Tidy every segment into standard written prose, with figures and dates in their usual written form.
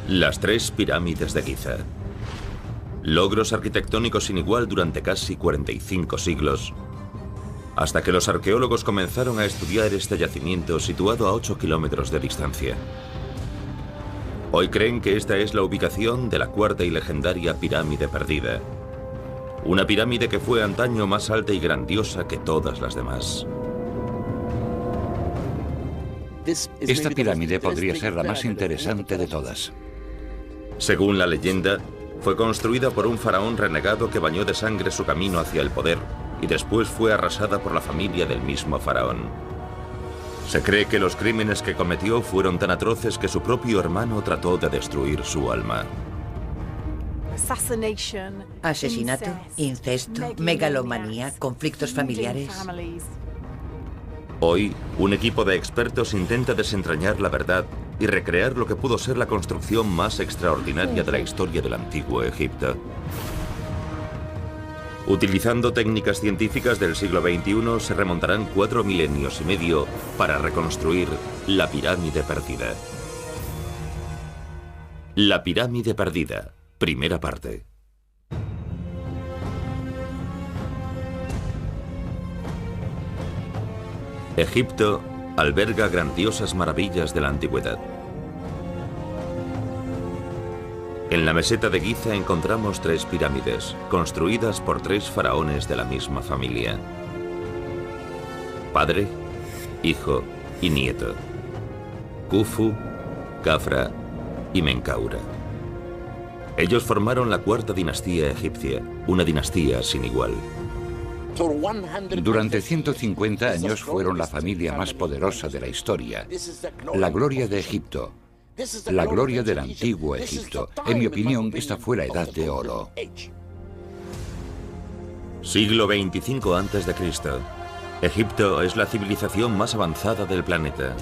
Las tres pirámides de Giza. Logros arquitectónicos sin igual durante casi 45 siglos, hasta que los arqueólogos comenzaron a estudiar este yacimiento situado a 8 kilómetros de distancia. Hoy creen que esta es la ubicación de la cuarta y legendaria pirámide perdida. Una pirámide que fue antaño más alta y grandiosa que todas las demás. Esta pirámide podría ser la más interesante de todas. Según la leyenda, fue construida por un faraón renegado que bañó de sangre su camino hacia el poder y después fue arrasada por la familia del mismo faraón. Se cree que los crímenes que cometió fueron tan atroces que su propio hermano trató de destruir su alma. Asesinato, incesto, megalomanía, conflictos familiares. Hoy, un equipo de expertos intenta desentrañar la verdad y recrear lo que pudo ser la construcción más extraordinaria de la historia del antiguo Egipto. Utilizando técnicas científicas del siglo XXI, se remontarán 4 milenios y medio para reconstruir la pirámide perdida. La pirámide perdida, primera parte. Egipto alberga grandiosas maravillas de la antigüedad. En la meseta de Giza encontramos 3 pirámides, construidas por 3 faraones de la misma familia. Padre, hijo y nieto. Khufu, Khafra y Menkaura. Ellos formaron la cuarta dinastía egipcia, una dinastía sin igual. Durante 150 años fueron la familia más poderosa de la historia, la gloria de Egipto, la gloria del antiguo Egipto. En mi opinión, esta fue la edad de oro. Siglo 25 a.C. Egipto es la civilización más avanzada del planeta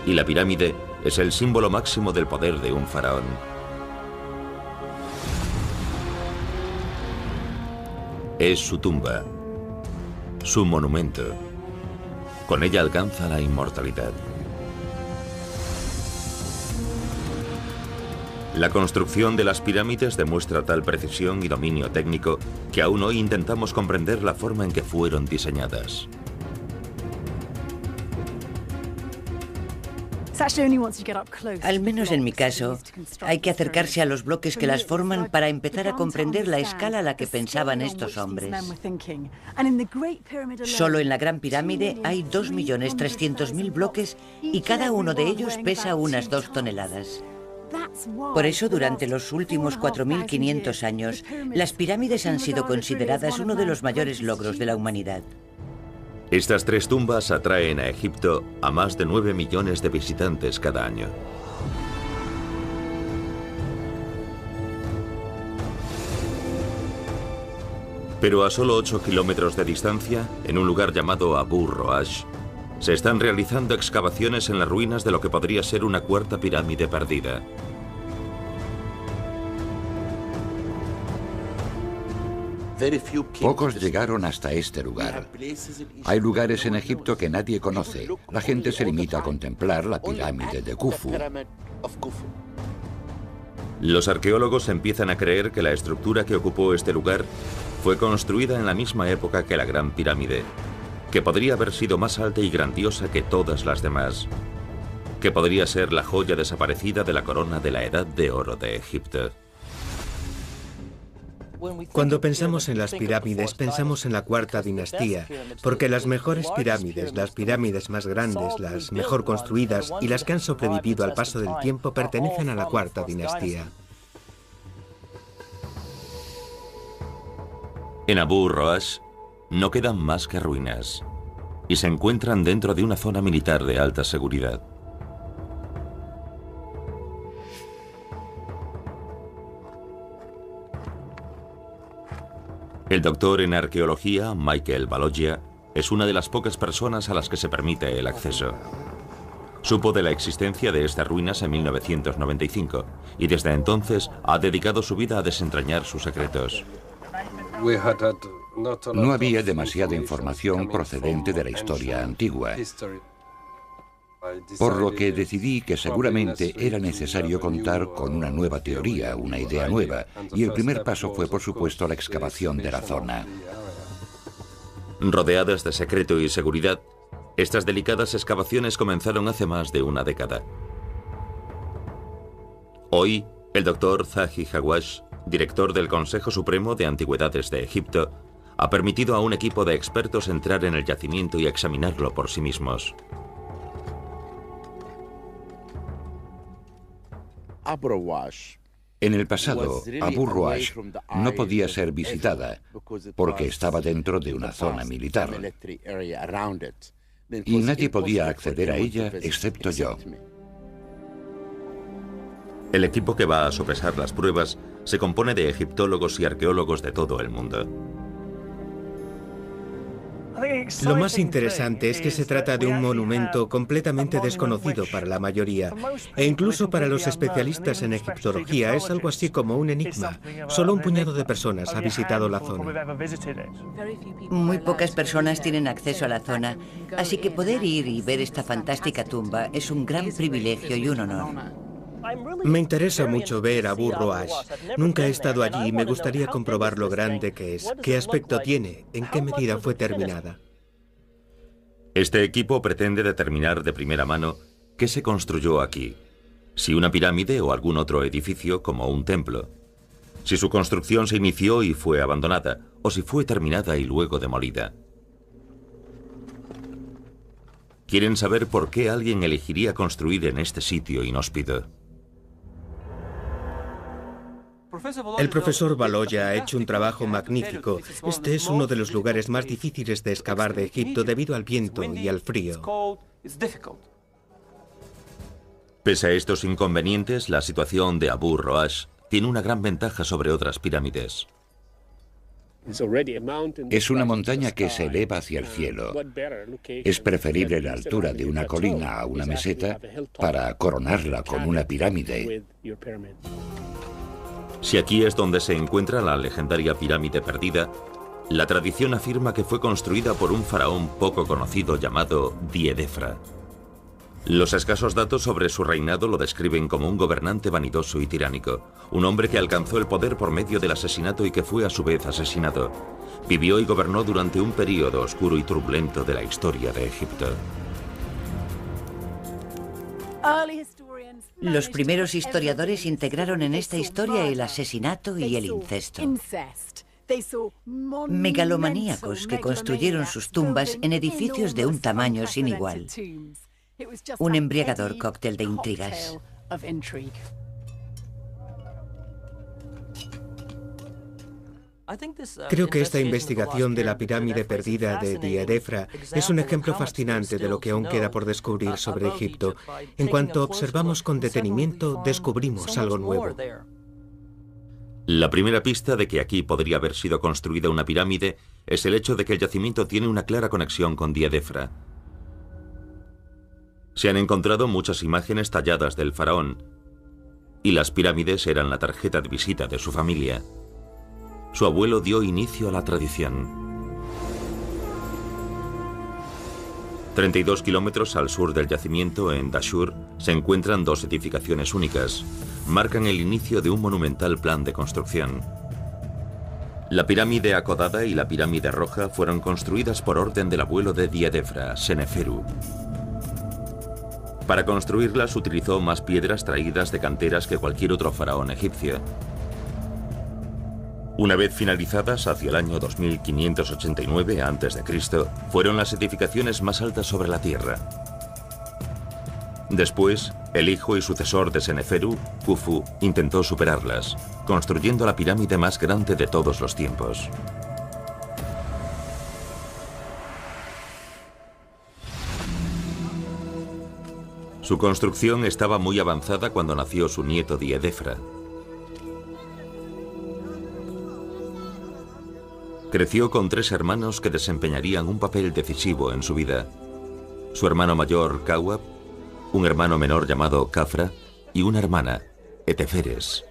y la pirámide es el símbolo máximo del poder de un faraón. Es su tumba, su monumento. Con ella alcanza la inmortalidad. La construcción de las pirámides demuestra tal precisión y dominio técnico que aún hoy intentamos comprender la forma en que fueron diseñadas. Al menos en mi caso, hay que acercarse a los bloques que las forman para empezar a comprender la escala a la que pensaban estos hombres. Solo en la Gran Pirámide hay 2.300.000 bloques y cada uno de ellos pesa unas 2 toneladas. Por eso, durante los últimos 4.500 años, las pirámides han sido consideradas uno de los mayores logros de la humanidad. Estas 3 tumbas atraen a Egipto a más de 9 millones de visitantes cada año. Pero a solo 8 kilómetros de distancia, en un lugar llamado Abu Roash, se están realizando excavaciones en las ruinas de lo que podría ser una cuarta pirámide perdida. Pocos llegaron hasta este lugar. Hay lugares en Egipto que nadie conoce. La gente se limita a contemplar la pirámide de Khufu. Los arqueólogos empiezan a creer que la estructura que ocupó este lugar fue construida en la misma época que la Gran Pirámide, que podría haber sido más alta y grandiosa que todas las demás, que podría ser la joya desaparecida de la corona de la Edad de Oro de Egipto. Cuando pensamos en las pirámides, pensamos en la cuarta dinastía, porque las mejores pirámides, las pirámides más grandes, las mejor construidas y las que han sobrevivido al paso del tiempo pertenecen a la cuarta dinastía. En Abu Roash no quedan más que ruinas y se encuentran dentro de una zona militar de alta seguridad. El doctor en arqueología, Michael Balogia, es una de las pocas personas a las que se permite el acceso. Supo de la existencia de estas ruinas en 1995 y desde entonces ha dedicado su vida a desentrañar sus secretos. No había demasiada información procedente de la historia antigua. Por lo que decidí que seguramente era necesario contar con una nueva teoría, una idea nueva, y el primer paso fue, por supuesto, la excavación de la zona. Rodeadas de secreto y seguridad, estas delicadas excavaciones comenzaron hace más de una década. Hoy, el doctor Zahi Hawash, director del Consejo Supremo de Antigüedades de Egipto, ha permitido a un equipo de expertos entrar en el yacimiento y examinarlo por sí mismos. En el pasado, Abu Roash no podía ser visitada porque estaba dentro de una zona militar y nadie podía acceder a ella excepto yo. El equipo que va a sopesar las pruebas se compone de egiptólogos y arqueólogos de todo el mundo. Lo más interesante es que se trata de un monumento completamente desconocido para la mayoría, e incluso para los especialistas en egiptología es algo así como un enigma. Solo un puñado de personas ha visitado la zona. Muy pocas personas tienen acceso a la zona, así que poder ir y ver esta fantástica tumba es un gran privilegio y un honor. Me interesa mucho ver a Abu Roash. Nunca he estado allí y me gustaría comprobar lo grande que es, qué aspecto tiene, en qué medida fue terminada. Este equipo pretende determinar de primera mano qué se construyó aquí, si una pirámide o algún otro edificio como un templo, si su construcción se inició y fue abandonada, o si fue terminada y luego demolida. Quieren saber por qué alguien elegiría construir en este sitio inhóspito. El profesor Baloya ha hecho un trabajo magnífico. Este es uno de los lugares más difíciles de excavar de Egipto debido al viento y al frío. Pese a estos inconvenientes, la situación de Abu Roash tiene una gran ventaja sobre otras pirámides. Es una montaña que se eleva hacia el cielo. Es preferible la altura de una colina a una meseta para coronarla con una pirámide. Si aquí es donde se encuentra la legendaria pirámide perdida, la tradición afirma que fue construida por un faraón poco conocido llamado Diedefra. Los escasos datos sobre su reinado lo describen como un gobernante vanidoso y tiránico, un hombre que alcanzó el poder por medio del asesinato y que fue a su vez asesinado. Vivió y gobernó durante un período oscuro y turbulento de la historia de Egipto. Los primeros historiadores integraron en esta historia el asesinato y el incesto. Megalomaníacos que construyeron sus tumbas en edificios de un tamaño sin igual. Un embriagador cóctel de intrigas. Creo que esta investigación de la pirámide perdida de Diedefra es un ejemplo fascinante de lo que aún queda por descubrir sobre Egipto. En cuanto observamos con detenimiento, descubrimos algo nuevo. La primera pista de que aquí podría haber sido construida una pirámide es el hecho de que el yacimiento tiene una clara conexión con Diedefra. Se han encontrado muchas imágenes talladas del faraón, y las pirámides eran la tarjeta de visita de su familia. Su abuelo dio inicio a la tradición. 32 kilómetros al sur del yacimiento, en Dashur, se encuentran dos edificaciones únicas. Marcan el inicio de un monumental plan de construcción. La pirámide acodada y la pirámide roja fueron construidas por orden del abuelo de Diedefra, Seneferu. Para construirlas utilizó más piedras traídas de canteras que cualquier otro faraón egipcio. Una vez finalizadas, hacia el año 2589 a.C., fueron las edificaciones más altas sobre la tierra. Después, el hijo y sucesor de Seneferu, Khufu, intentó superarlas, construyendo la pirámide más grande de todos los tiempos. Su construcción estaba muy avanzada cuando nació su nieto Diedefra. Creció con 3 hermanos que desempeñarían un papel decisivo en su vida. Su hermano mayor, Kawab, un hermano menor llamado Khafra y una hermana, Eteferes.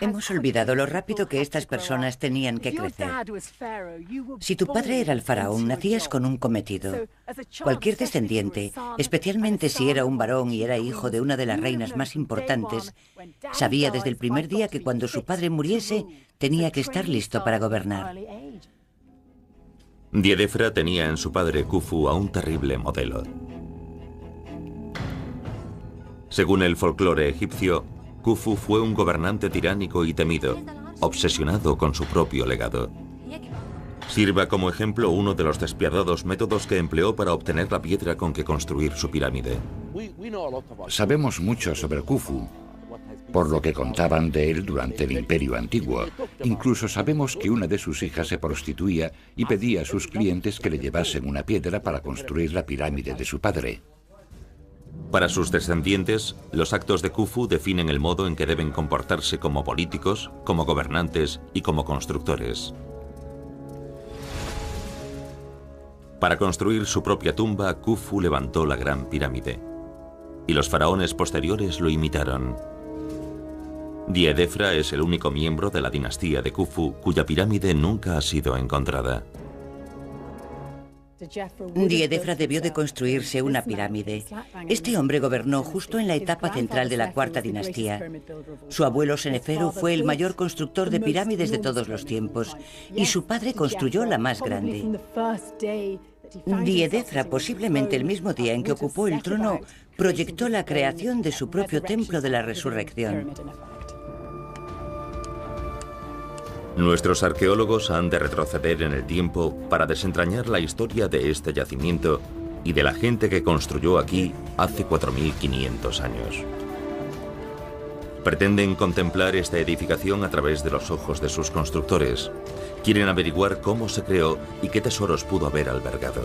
Hemos olvidado lo rápido que estas personas tenían que crecer. Si tu padre era el faraón, nacías con un cometido. Cualquier descendiente, especialmente si era un varón y era hijo de una de las reinas más importantes, sabía desde el primer día que cuando su padre muriese, tenía que estar listo para gobernar. Diedefra tenía en su padre Khufu a un terrible modelo. Según el folclore egipcio, Khufu fue un gobernante tiránico y temido, obsesionado con su propio legado. Sirva como ejemplo uno de los despiadados métodos que empleó para obtener la piedra con que construir su pirámide. Sabemos mucho sobre Khufu, por lo que contaban de él durante el Imperio Antiguo. Incluso sabemos que una de sus hijas se prostituía y pedía a sus clientes que le llevasen una piedra para construir la pirámide de su padre. Para sus descendientes, los actos de Khufu definen el modo en que deben comportarse como políticos, como gobernantes y como constructores. Para construir su propia tumba, Khufu levantó la Gran Pirámide, y los faraones posteriores lo imitaron. Diedefra es el único miembro de la dinastía de Khufu cuya pirámide nunca ha sido encontrada. Diedefra debió de construirse una pirámide. Este hombre gobernó justo en la etapa central de la cuarta dinastía. Su abuelo Seneferu fue el mayor constructor de pirámides de todos los tiempos, y su padre construyó la más grande. Diedefra, posiblemente el mismo día en que ocupó el trono, proyectó la creación de su propio templo de la resurrección. Nuestros arqueólogos han de retroceder en el tiempo para desentrañar la historia de este yacimiento y de la gente que construyó aquí hace 4.500 años. Pretenden contemplar esta edificación a través de los ojos de sus constructores. Quieren averiguar cómo se creó y qué tesoros pudo haber albergado.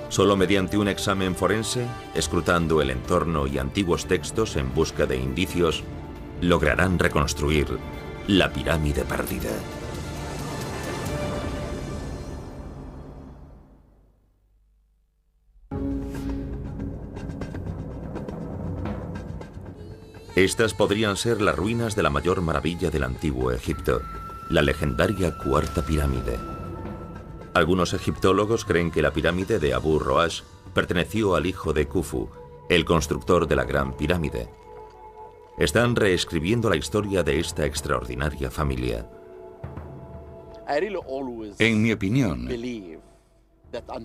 Solo mediante un examen forense, escrutando el entorno y antiguos textos en busca de indicios, lograrán reconstruir la pirámide perdida. Estas podrían ser las ruinas de la mayor maravilla del antiguo Egipto, la legendaria Cuarta Pirámide. Algunos egiptólogos creen que la pirámide de Abu Roash perteneció al hijo de Khufu, el constructor de la Gran Pirámide. Están reescribiendo la historia de esta extraordinaria familia. En mi opinión,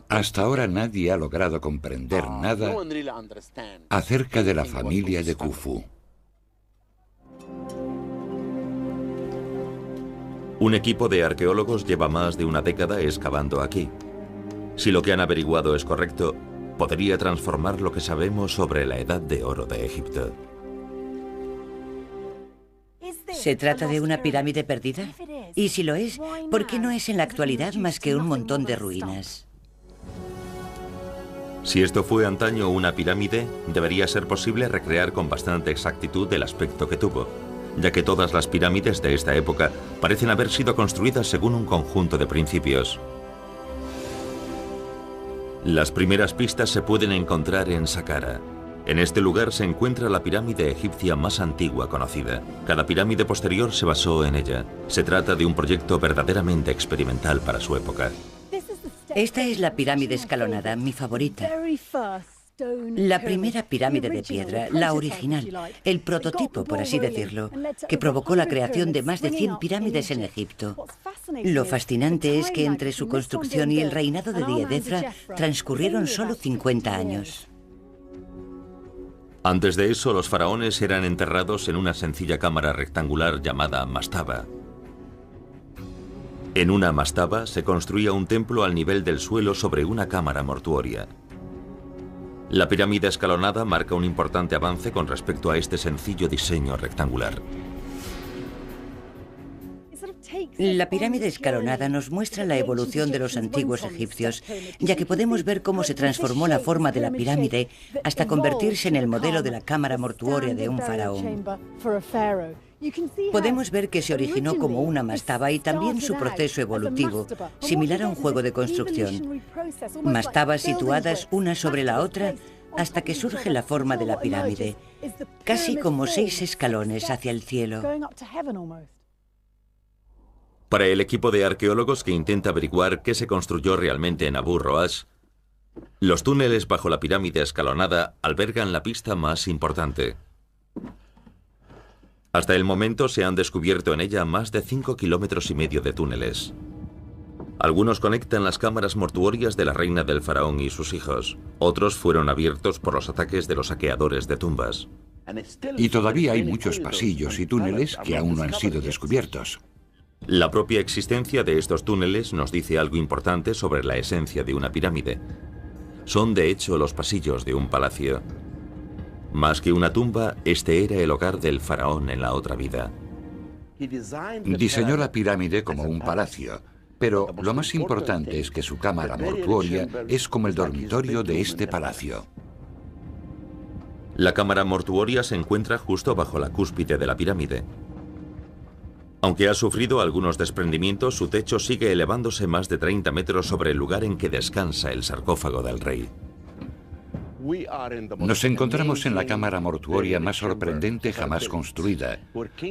hasta ahora nadie ha logrado comprender nada acerca de la familia de Khufu. Un equipo de arqueólogos lleva más de una década excavando aquí. Si lo que han averiguado es correcto, podría transformar lo que sabemos sobre la Edad de Oro de Egipto. ¿Se trata de una pirámide perdida? Y si lo es, ¿por qué no es en la actualidad más que un montón de ruinas? Si esto fue antaño una pirámide, debería ser posible recrear con bastante exactitud el aspecto que tuvo, ya que todas las pirámides de esta época parecen haber sido construidas según un conjunto de principios. Las primeras pistas se pueden encontrar en Saqqara. En este lugar se encuentra la pirámide egipcia más antigua conocida. Cada pirámide posterior se basó en ella. Se trata de un proyecto verdaderamente experimental para su época. Esta es la pirámide escalonada, mi favorita. La primera pirámide de piedra, la original, el prototipo, por así decirlo, que provocó la creación de más de 100 pirámides en Egipto. Lo fascinante es que entre su construcción y el reinado de Diedefra transcurrieron solo 50 años. Antes de eso, los faraones eran enterrados en una sencilla cámara rectangular llamada mastaba. En una mastaba se construía un templo al nivel del suelo sobre una cámara mortuoria. La pirámide escalonada marca un importante avance con respecto a este sencillo diseño rectangular. La pirámide escalonada nos muestra la evolución de los antiguos egipcios, ya que podemos ver cómo se transformó la forma de la pirámide hasta convertirse en el modelo de la cámara mortuoria de un faraón. Podemos ver que se originó como una mastaba y también su proceso evolutivo, similar a un juego de construcción. Mastabas situadas una sobre la otra hasta que surge la forma de la pirámide, casi como 6 escalones hacia el cielo. Para el equipo de arqueólogos que intenta averiguar qué se construyó realmente en Abu Roash, los túneles bajo la pirámide escalonada albergan la pista más importante. Hasta el momento se han descubierto en ella más de 5,5 kilómetros de túneles. Algunos conectan las cámaras mortuorias de la reina del faraón y sus hijos. Otros fueron abiertos por los ataques de los saqueadores de tumbas. Y todavía hay muchos pasillos y túneles que aún no han sido descubiertos. La propia existencia de estos túneles nos dice algo importante sobre la esencia de una pirámide. Son de hecho los pasillos de un palacio. Más que una tumba, este era el hogar del faraón en la otra vida. Diseñó la pirámide como un palacio, pero lo más importante es que su cámara mortuoria es como el dormitorio de este palacio. La cámara mortuoria se encuentra justo bajo la cúspide de la pirámide. Aunque ha sufrido algunos desprendimientos, su techo sigue elevándose más de 30 metros sobre el lugar en que descansa el sarcófago del rey. Nos encontramos en la cámara mortuoria más sorprendente jamás construida,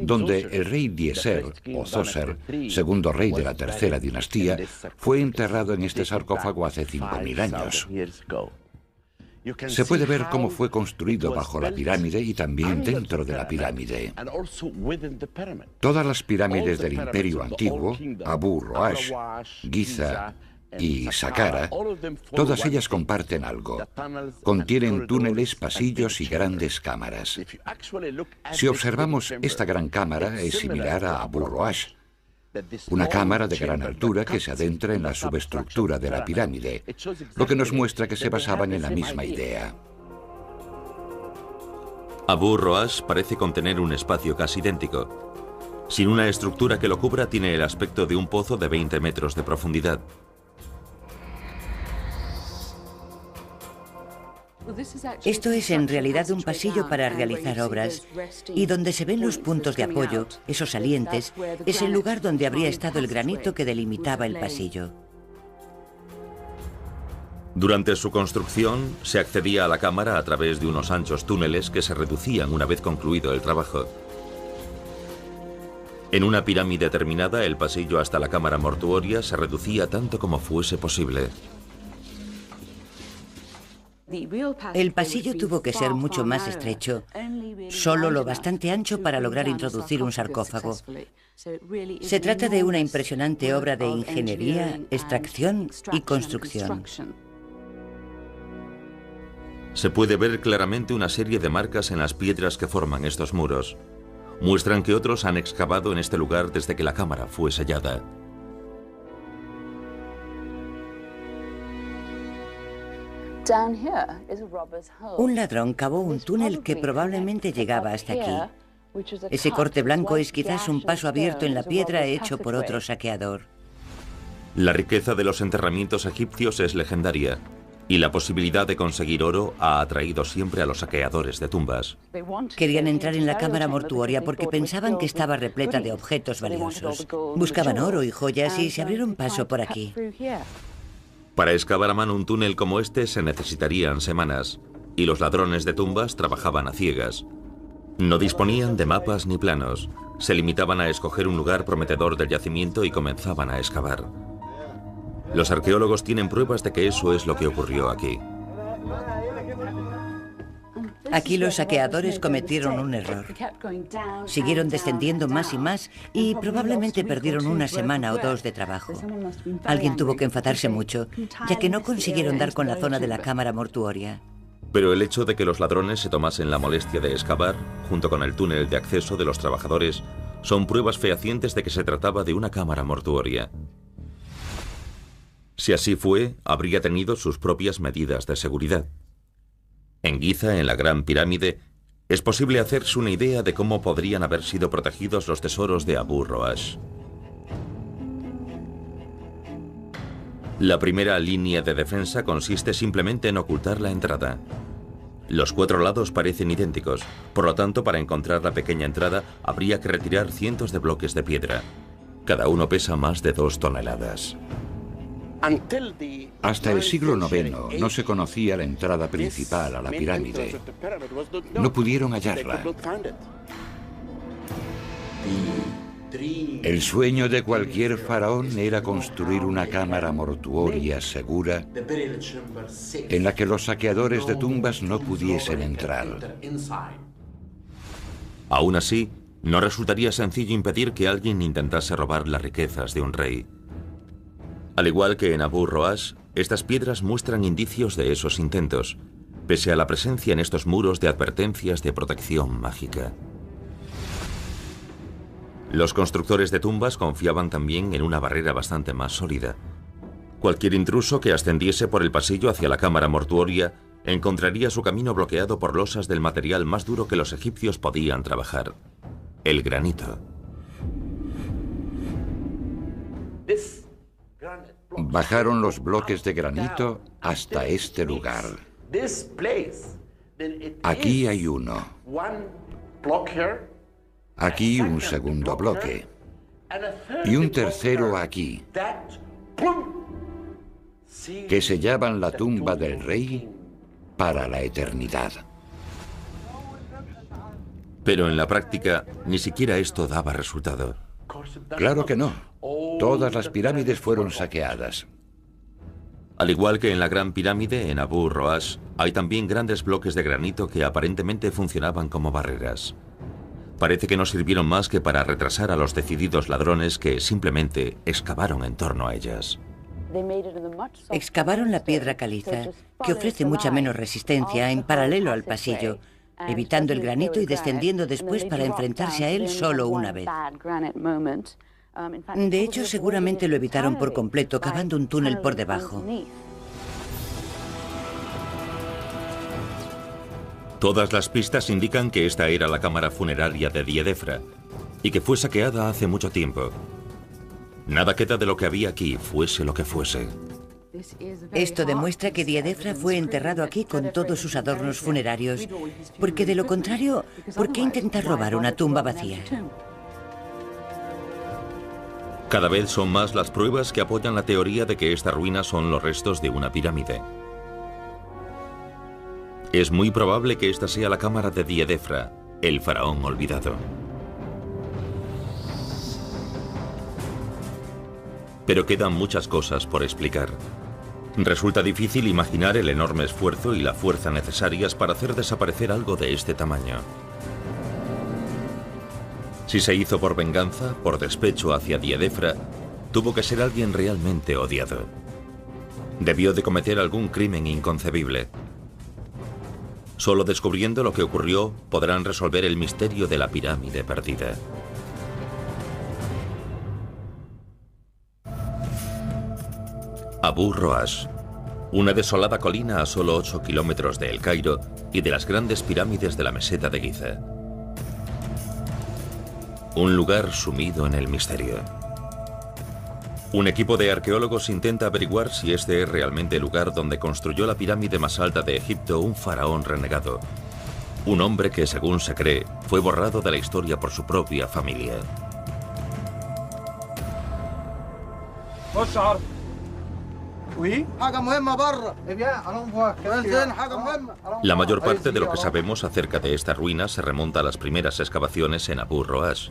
donde el rey Djeser, o Zoser, segundo rey de la tercera dinastía, fue enterrado en este sarcófago hace 5.000 años. Se puede ver cómo fue construido bajo la pirámide y también dentro de la pirámide. Todas las pirámides del Imperio Antiguo, Abu Roash, Giza y Saqqara, todas ellas comparten algo. Contienen túneles, pasillos y grandes cámaras. Si observamos esta gran cámara, es similar a Abu Roash, una cámara de gran altura que se adentra en la subestructura de la pirámide, lo que nos muestra que se basaban en la misma idea. Abu Roash parece contener un espacio casi idéntico. Sin una estructura que lo cubra, tiene el aspecto de un pozo de 20 metros de profundidad. Esto es en realidad un pasillo para realizar obras, y donde se ven los puntos de apoyo, esos salientes, es el lugar donde habría estado el granito que delimitaba el pasillo. Durante su construcción, se accedía a la cámara a través de unos anchos túneles que se reducían una vez concluido el trabajo. En una pirámide terminada, el pasillo hasta la cámara mortuoria se reducía tanto como fuese posible. El pasillo tuvo que ser mucho más estrecho, solo lo bastante ancho para lograr introducir un sarcófago. Se trata de una impresionante obra de ingeniería, extracción y construcción. Se puede ver claramente una serie de marcas en las piedras que forman estos muros. Muestran que otros han excavado en este lugar desde que la cámara fue sellada. Un ladrón cavó un túnel que probablemente llegaba hasta aquí. Ese corte blanco es quizás un paso abierto en la piedra hecho por otro saqueador. La riqueza de los enterramientos egipcios es legendaria, y la posibilidad de conseguir oro ha atraído siempre a los saqueadores de tumbas. Querían entrar en la cámara mortuoria porque pensaban que estaba repleta de objetos valiosos. Buscaban oro y joyas y se abrieron paso por aquí. Para excavar a mano un túnel como este se necesitarían semanas, y los ladrones de tumbas trabajaban a ciegas. No disponían de mapas ni planos, se limitaban a escoger un lugar prometedor del yacimiento y comenzaban a excavar. Los arqueólogos tienen pruebas de que eso es lo que ocurrió aquí. Aquí los saqueadores cometieron un error. Siguieron descendiendo más y más y probablemente perdieron una semana o dos de trabajo. Alguien tuvo que enfadarse mucho, ya que no consiguieron dar con la zona de la cámara mortuoria. Pero el hecho de que los ladrones se tomasen la molestia de excavar, junto con el túnel de acceso de los trabajadores, son pruebas fehacientes de que se trataba de una cámara mortuoria. Si así fue, habría tenido sus propias medidas de seguridad. En Giza, en la Gran Pirámide, es posible hacerse una idea de cómo podrían haber sido protegidos los tesoros de Abu Roash. La primera línea de defensa consiste simplemente en ocultar la entrada. Los 4 lados parecen idénticos, por lo tanto, para encontrar la pequeña entrada habría que retirar cientos de bloques de piedra. Cada uno pesa más de 2 toneladas. Hasta el siglo IX no se conocía la entrada principal a la pirámide. No pudieron hallarla. El sueño de cualquier faraón era construir una cámara mortuoria segura en la que los saqueadores de tumbas no pudiesen entrar. Aún así, no resultaría sencillo impedir que alguien intentase robar las riquezas de un rey. Al igual que en Abu Roash, estas piedras muestran indicios de esos intentos, pese a la presencia en estos muros de advertencias de protección mágica. Los constructores de tumbas confiaban también en una barrera bastante más sólida. Cualquier intruso que ascendiese por el pasillo hacia la cámara mortuoria encontraría su camino bloqueado por losas del material más duro que los egipcios podían trabajar: el granito. Bajaron los bloques de granito hasta este lugar. Aquí hay uno. Aquí un segundo bloque. Y un tercero aquí, que sellaban la tumba del rey para la eternidad. Pero en la práctica, ni siquiera esto daba resultado. Claro que no. Todas las pirámides fueron saqueadas. Al igual que en la Gran Pirámide, en Abu Roash, hay también grandes bloques de granito que aparentemente funcionaban como barreras. Parece que no sirvieron más que para retrasar a los decididos ladrones que simplemente excavaron en torno a ellas. Excavaron la piedra caliza, que ofrece mucha menos resistencia, en paralelo al pasillo, evitando el granito y descendiendo después para enfrentarse a él solo una vez. De hecho, seguramente lo evitaron por completo, cavando un túnel por debajo. Todas las pistas indican que esta era la cámara funeraria de Diedefra y que fue saqueada hace mucho tiempo. Nada queda de lo que había aquí, fuese lo que fuese. Esto demuestra que Diedefra fue enterrado aquí con todos sus adornos funerarios, porque de lo contrario, ¿por qué intentar robar una tumba vacía? Cada vez son más las pruebas que apoyan la teoría de que estas ruinas son los restos de una pirámide. Es muy probable que esta sea la cámara de Diedefra, el faraón olvidado. Pero quedan muchas cosas por explicar. Resulta difícil imaginar el enorme esfuerzo y la fuerza necesarias para hacer desaparecer algo de este tamaño. Si se hizo por venganza, por despecho hacia Diedefra, tuvo que ser alguien realmente odiado. Debió de cometer algún crimen inconcebible. Solo descubriendo lo que ocurrió podrán resolver el misterio de la pirámide perdida. Abu Roash, una desolada colina a solo 8 kilómetros de El Cairo y de las grandes pirámides de la meseta de Giza. Un lugar sumido en el misterio. Un equipo de arqueólogos intenta averiguar si este es realmente el lugar donde construyó la pirámide más alta de Egipto un faraón renegado. Un hombre que, según se cree, fue borrado de la historia por su propia familia. La mayor parte de lo que sabemos acerca de esta ruina se remonta a las primeras excavaciones en Abu Roash,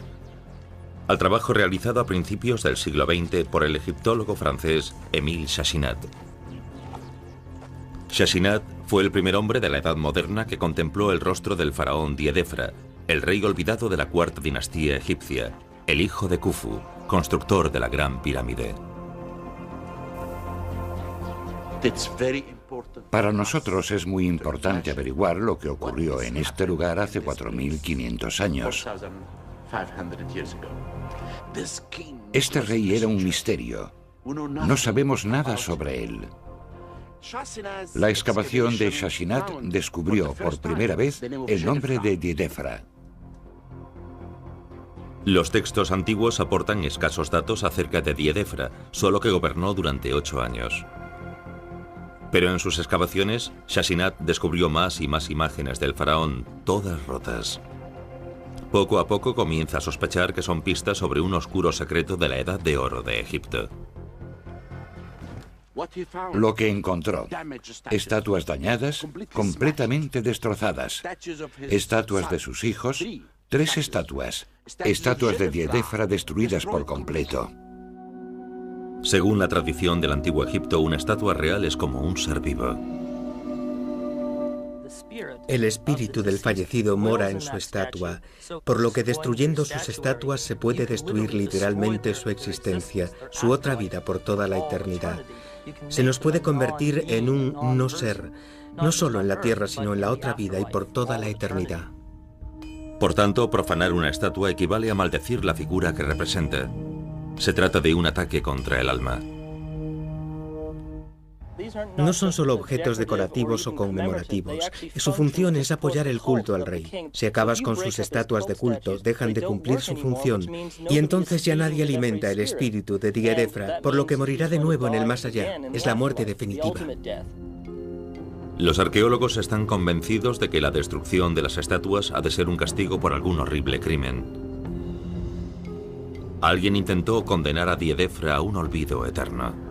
al trabajo realizado a principios del siglo XX por el egiptólogo francés Émile Chassinat. Chassinat fue el primer hombre de la Edad Moderna que contempló el rostro del faraón Diedefra, el rey olvidado de la cuarta dinastía egipcia, el hijo de Khufu, constructor de la Gran Pirámide. Para nosotros es muy importante averiguar lo que ocurrió en este lugar hace 4.500 años. Este rey era un misterio. No sabemos nada sobre él. La excavación de Chassinat descubrió por primera vez el nombre de Diedefra. Los textos antiguos aportan escasos datos acerca de Diedefra, solo que gobernó durante 8 años. Pero en sus excavaciones, Chassinat descubrió más y más imágenes del faraón, todas rotas. Poco a poco comienza a sospechar que son pistas sobre un oscuro secreto de la Edad de Oro de Egipto. Lo que encontró: estatuas dañadas, completamente destrozadas, estatuas de sus hijos, 3 estatuas de Diedéfra destruidas por completo. Según la tradición del antiguo Egipto, una estatua real es como un ser vivo. El espíritu del fallecido mora en su estatua, por lo que destruyendo sus estatuas se puede destruir literalmente su existencia, su otra vida por toda la eternidad. Se nos puede convertir en un no ser, no solo en la tierra, sino en la otra vida y por toda la eternidad. Por tanto, profanar una estatua equivale a maldecir la figura que representa. Se trata de un ataque contra el alma. No son solo objetos decorativos o conmemorativos. Su función es apoyar el culto al rey. Si acabas con sus estatuas de culto, dejan de cumplir su función, y entonces ya nadie alimenta el espíritu de Diedéfra, por lo que morirá de nuevo en el más allá. Es la muerte definitiva. Los arqueólogos están convencidos de que la destrucción de las estatuas ha de ser un castigo por algún horrible crimen. Alguien intentó condenar a Diedéfra a un olvido eterno.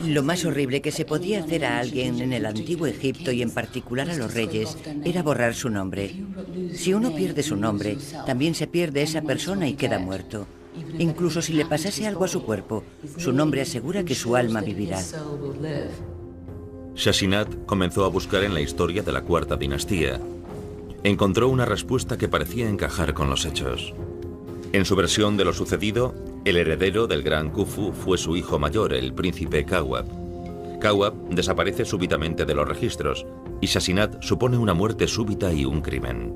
Lo más horrible que se podía hacer a alguien en el antiguo Egipto y en particular a los reyes era borrar su nombre. Si uno pierde su nombre, también se pierde esa persona y queda muerto. Incluso si le pasase algo a su cuerpo, su nombre asegura que su alma vivirá. Shashinat comenzó a buscar en la historia de la cuarta dinastía. Encontró una respuesta que parecía encajar con los hechos. En su versión de lo sucedido, el heredero del gran Khufu fue su hijo mayor, el príncipe Kawab. Kawab desaparece súbitamente de los registros y Shashinat supone una muerte súbita y un crimen.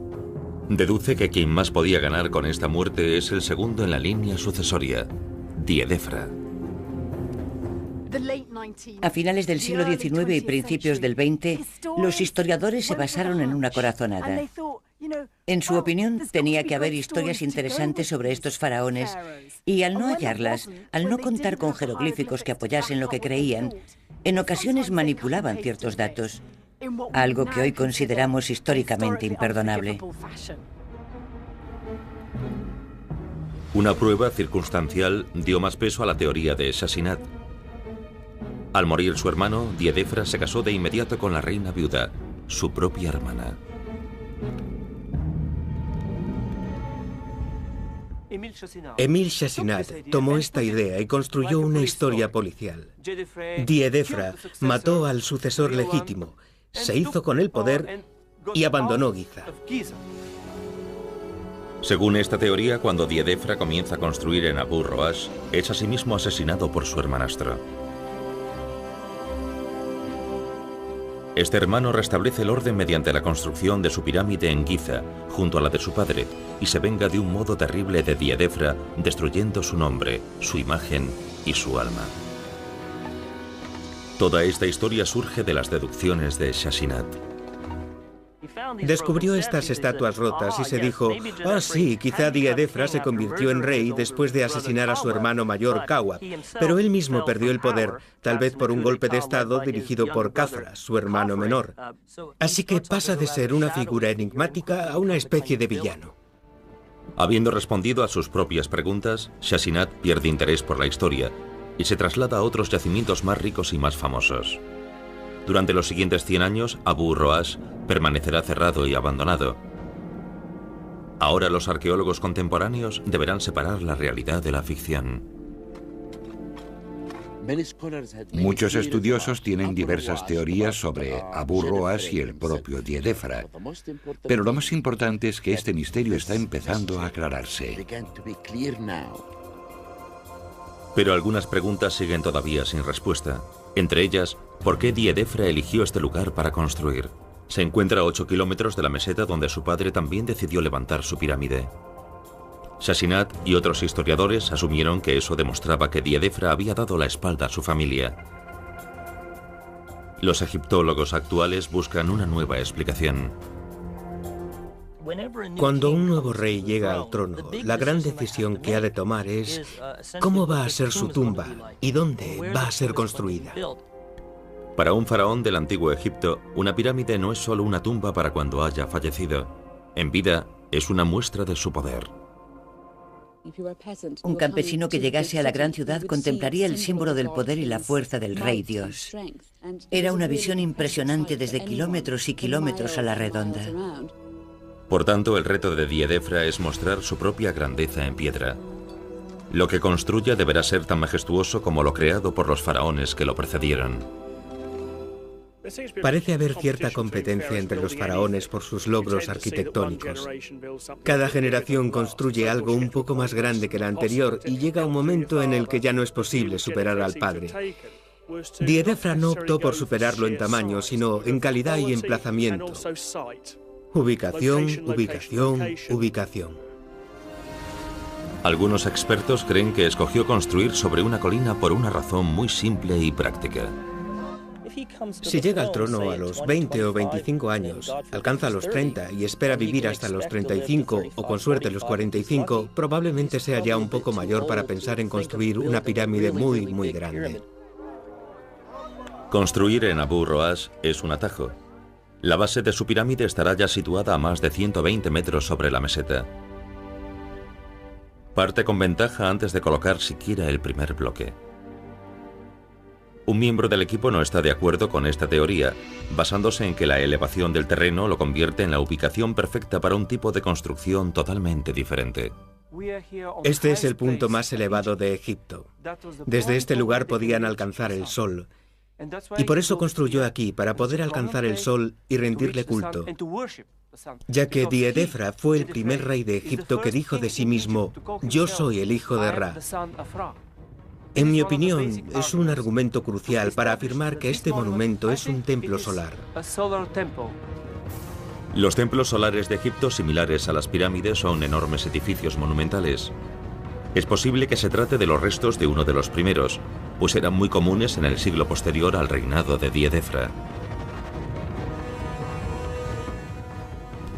Deduce que quien más podía ganar con esta muerte es el segundo en la línea sucesoria, Diedéfra. A finales del siglo XIX y principios del XX, los historiadores se basaron en una corazonada. En su opinión, tenía que haber historias interesantes sobre estos faraones, y al no hallarlas, al no contar con jeroglíficos que apoyasen lo que creían, en ocasiones manipulaban ciertos datos, algo que hoy consideramos históricamente imperdonable. Una prueba circunstancial dio más peso a la teoría de Shashinat. Al morir su hermano, Diedéfra se casó de inmediato con la reina viuda, su propia hermana. Emil Shashinat tomó esta idea y construyó una historia policial. Diedéfra mató al sucesor legítimo, se hizo con el poder y abandonó Giza. Según esta teoría, cuando Diedéfra comienza a construir en Abu Roash, es asimismo asesinado por su hermanastro. Este hermano restablece el orden mediante la construcción de su pirámide en Giza, junto a la de su padre, y se venga de un modo terrible de Diedéfra, destruyendo su nombre, su imagen y su alma. Toda esta historia surge de las deducciones de Shashinat. Descubrió estas estatuas rotas y se dijo: «Ah, sí, quizá Diedéfra se convirtió en rey después de asesinar a su hermano mayor, Kawab, pero él mismo perdió el poder, tal vez por un golpe de estado dirigido por Khafra, su hermano menor. Así que pasa de ser una figura enigmática a una especie de villano». Habiendo respondido a sus propias preguntas, Shashinat pierde interés por la historia y se traslada a otros yacimientos más ricos y más famosos. Durante los siguientes 100 años, Abu Roash permanecerá cerrado y abandonado. Ahora los arqueólogos contemporáneos deberán separar la realidad de la ficción. Muchos estudiosos tienen diversas teorías sobre Abu Roash y el propio Diedéfra, pero lo más importante es que este misterio está empezando a aclararse. Pero algunas preguntas siguen todavía sin respuesta. Entre ellas, ¿por qué Diedéfra eligió este lugar para construir? Se encuentra a 8 kilómetros de la meseta donde su padre también decidió levantar su pirámide. Shashinat y otros historiadores asumieron que eso demostraba que Diedéfra había dado la espalda a su familia. Los egiptólogos actuales buscan una nueva explicación. Cuando un nuevo rey llega al trono, la gran decisión que ha de tomar es cómo va a ser su tumba y dónde va a ser construida. Para un faraón del antiguo Egipto, una pirámide no es solo una tumba para cuando haya fallecido. En vida, es una muestra de su poder. Un campesino que llegase a la gran ciudad contemplaría el símbolo del poder y la fuerza del rey Dios. Era una visión impresionante desde kilómetros y kilómetros a la redonda. Por tanto, el reto de Diedefra es mostrar su propia grandeza en piedra. Lo que construya deberá ser tan majestuoso como lo creado por los faraones que lo precedieron. Parece haber cierta competencia entre los faraones por sus logros arquitectónicos. Cada generación construye algo un poco más grande que la anterior y llega un momento en el que ya no es posible superar al padre. Diedefra no optó por superarlo en tamaño, sino en calidad y emplazamiento. Ubicación, ubicación, ubicación. Algunos expertos creen que escogió construir sobre una colina por una razón muy simple y práctica. Si llega al trono a los 20 o 25 años, alcanza los 30 y espera vivir hasta los 35 o con suerte los 45, probablemente sea ya un poco mayor para pensar en construir una pirámide muy, muy grande. Construir en Abu Roash es un atajo. La base de su pirámide estará ya situada a más de 120 metros sobre la meseta. Parte con ventaja antes de colocar siquiera el primer bloque. Un miembro del equipo no está de acuerdo con esta teoría, basándose en que la elevación del terreno lo convierte en la ubicación perfecta para un tipo de construcción totalmente diferente. Este es el punto más elevado de Egipto. Desde este lugar podían alcanzar el sol. Y por eso construyó aquí, para poder alcanzar el sol y rendirle culto. Ya que Diedefra fue el primer rey de Egipto que dijo de sí mismo: "Yo soy el hijo de Ra". En mi opinión, es un argumento crucial para afirmar que este monumento es un templo solar. Los templos solares de Egipto, similares a las pirámides, son enormes edificios monumentales. Es posible que se trate de los restos de uno de los primeros, pues eran muy comunes en el siglo posterior al reinado de Diedefra.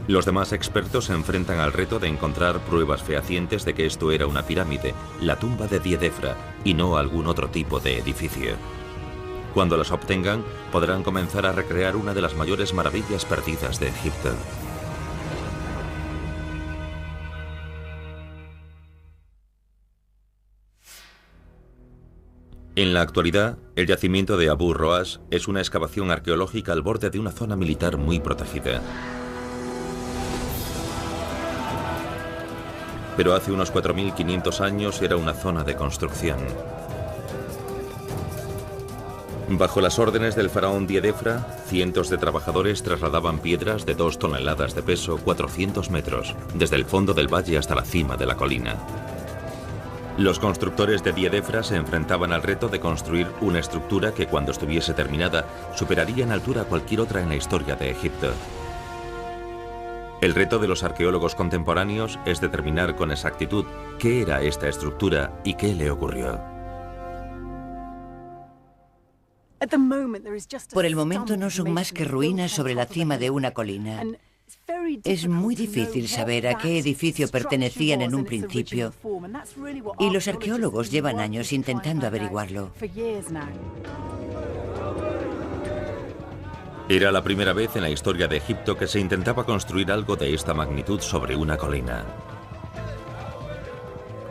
Los demás expertos se enfrentan al reto de encontrar pruebas fehacientes de que esto era una pirámide, la tumba de Diedefra, y no algún otro tipo de edificio. Cuando las obtengan, podrán comenzar a recrear una de las mayores maravillas perdidas de Egipto. En la actualidad, el yacimiento de Abu Roash es una excavación arqueológica al borde de una zona militar muy protegida. Pero hace unos 4.500 años era una zona de construcción. Bajo las órdenes del faraón Diedefra, cientos de trabajadores trasladaban piedras de 2 toneladas de peso, 400 metros, desde el fondo del valle hasta la cima de la colina. Los constructores de Diedefra se enfrentaban al reto de construir una estructura que, cuando estuviese terminada, superaría en altura cualquier otra en la historia de Egipto. El reto de los arqueólogos contemporáneos es determinar con exactitud qué era esta estructura y qué le ocurrió. Por el momento no son más que ruinas sobre la cima de una colina. Es muy difícil saber a qué edificio pertenecían en un principio, y los arqueólogos llevan años intentando averiguarlo. Era la primera vez en la historia de Egipto que se intentaba construir algo de esta magnitud sobre una colina.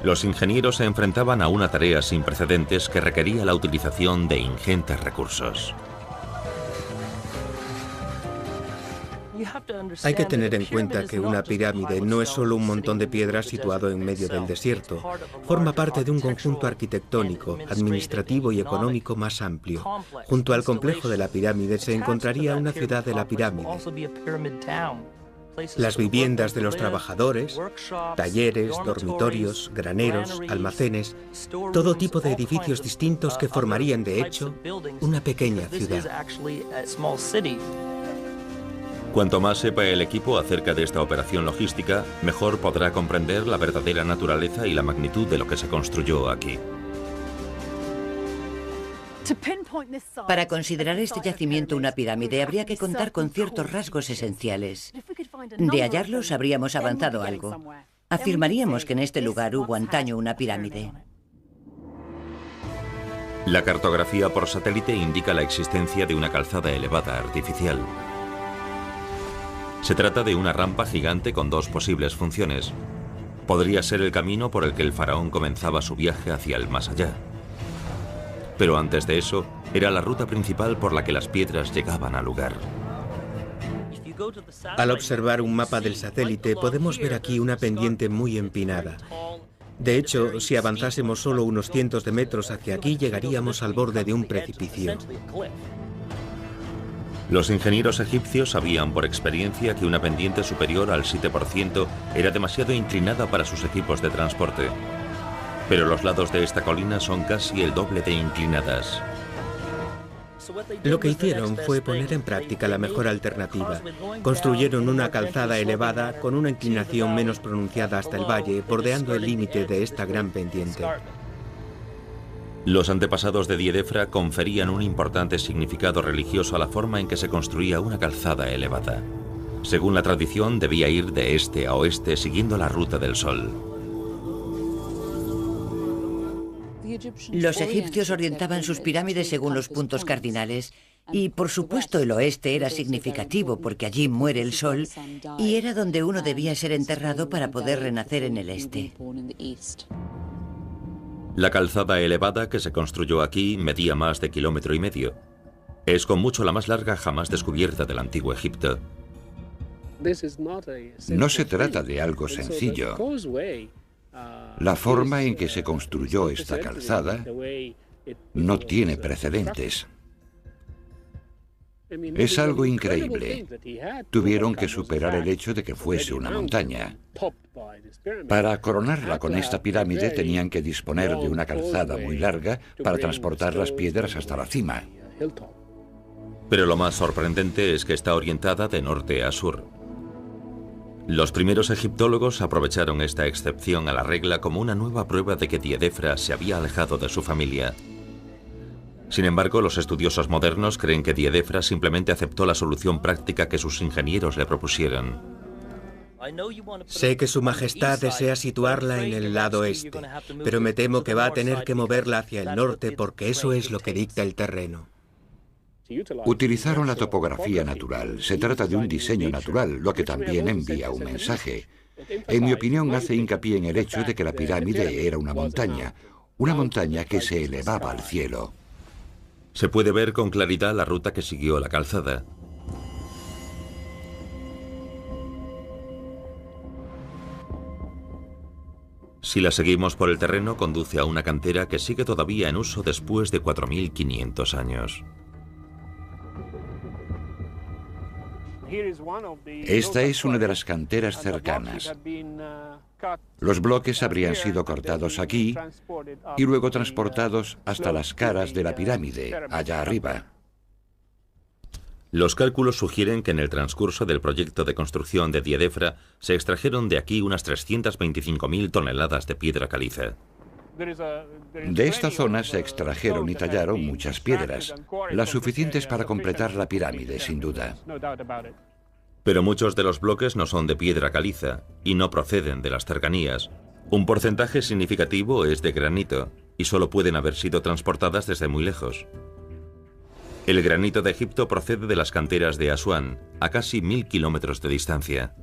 Los ingenieros se enfrentaban a una tarea sin precedentes que requería la utilización de ingentes recursos. Hay que tener en cuenta que una pirámide no es solo un montón de piedras situado en medio del desierto. Forma parte de un conjunto arquitectónico, administrativo y económico más amplio. Junto al complejo de la pirámide se encontraría una ciudad de la pirámide. Las viviendas de los trabajadores, talleres, dormitorios, graneros, almacenes, todo tipo de edificios distintos que formarían, de hecho, una pequeña ciudad. Cuanto más sepa el equipo acerca de esta operación logística, mejor podrá comprender la verdadera naturaleza y la magnitud de lo que se construyó aquí. Para considerar este yacimiento una pirámide habría que contar con ciertos rasgos esenciales. De hallarlos habríamos avanzado algo. Afirmaríamos que en este lugar hubo antaño una pirámide. La cartografía por satélite indica la existencia de una calzada elevada artificial. Se trata de una rampa gigante con 2 posibles funciones. Podría ser el camino por el que el faraón comenzaba su viaje hacia el más allá. Pero antes de eso, era la ruta principal por la que las piedras llegaban al lugar. Al observar un mapa del satélite, podemos ver aquí una pendiente muy empinada. De hecho, si avanzásemos solo unos cientos de metros hacia aquí, llegaríamos al borde de un precipicio. Los ingenieros egipcios sabían por experiencia que una pendiente superior al 7% era demasiado inclinada para sus equipos de transporte. Pero los lados de esta colina son casi el doble de inclinadas. Lo que hicieron fue poner en práctica la mejor alternativa. Construyeron una calzada elevada con una inclinación menos pronunciada hasta el valle, bordeando el límite de esta gran pendiente. Los antepasados de Diedefra conferían un importante significado religioso a la forma en que se construía una calzada elevada. Según la tradición, debía ir de este a oeste siguiendo la ruta del sol. Los egipcios orientaban sus pirámides según los puntos cardinales y, por supuesto, el oeste era significativo porque allí muere el sol y era donde uno debía ser enterrado para poder renacer en el este. La calzada elevada que se construyó aquí medía más de 1,5 kilómetros. Es con mucho la más larga jamás descubierta del antiguo Egipto. No se trata de algo sencillo. La forma en que se construyó esta calzada no tiene precedentes. Es algo increíble. Tuvieron que superar el hecho de que fuese una montaña. Para coronarla con esta pirámide tenían que disponer de una calzada muy larga para transportar las piedras hasta la cima. Pero lo más sorprendente es que está orientada de norte a sur. Los primeros egiptólogos aprovecharon esta excepción a la regla como una nueva prueba de que Diedefra se había alejado de su familia. Sin embargo, los estudiosos modernos creen que Diedefra simplemente aceptó la solución práctica que sus ingenieros le propusieron. Sé que Su Majestad desea situarla en el lado este, pero me temo que va a tener que moverla hacia el norte porque eso es lo que dicta el terreno. Utilizaron la topografía natural. Se trata de un diseño natural, lo que también envía un mensaje. En mi opinión, hace hincapié en el hecho de que la pirámide era una montaña que se elevaba al cielo. Se puede ver con claridad la ruta que siguió la calzada. Si la seguimos por el terreno, conduce a una cantera que sigue todavía en uso después de 4.500 años. Esta es una de las canteras cercanas. Los bloques habrían sido cortados aquí y luego transportados hasta las caras de la pirámide, allá arriba. Los cálculos sugieren que en el transcurso del proyecto de construcción de Diedefra se extrajeron de aquí unas 325.000 toneladas de piedra caliza. De esta zona se extrajeron y tallaron muchas piedras, las suficientes para completar la pirámide, sin duda. Pero muchos de los bloques no son de piedra caliza y no proceden de las cercanías. Un porcentaje significativo es de granito y solo pueden haber sido transportadas desde muy lejos. El granito de Egipto procede de las canteras de Asuán, a casi 1.000 kilómetros de distancia.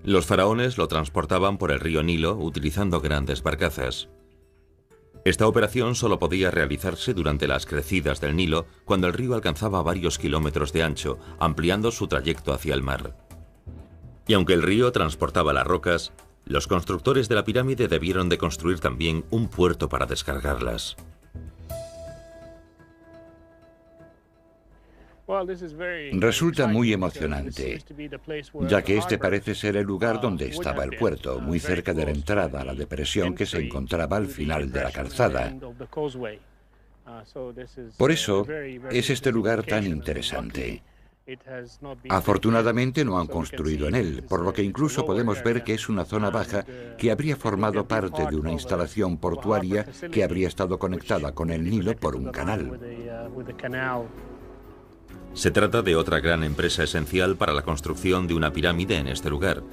Los faraones lo transportaban por el río Nilo utilizando grandes barcazas. Esta operación solo podía realizarse durante las crecidas del Nilo, cuando el río alcanzaba varios kilómetros de ancho, ampliando su trayecto hacia el mar. Y aunque el río transportaba las rocas, los constructores de la pirámide debieron de construir también un puerto para descargarlas. Resulta muy emocionante, ya que este parece ser el lugar donde estaba el puerto, muy cerca de la entrada a la depresión que se encontraba al final de la calzada. Por eso es este lugar tan interesante. Afortunadamente no han construido en él, por lo que incluso podemos ver que es una zona baja que habría formado parte de una instalación portuaria que habría estado conectada con el Nilo por un canal. Se trata de otra gran empresa esencial para la construcción de una pirámide en este lugar.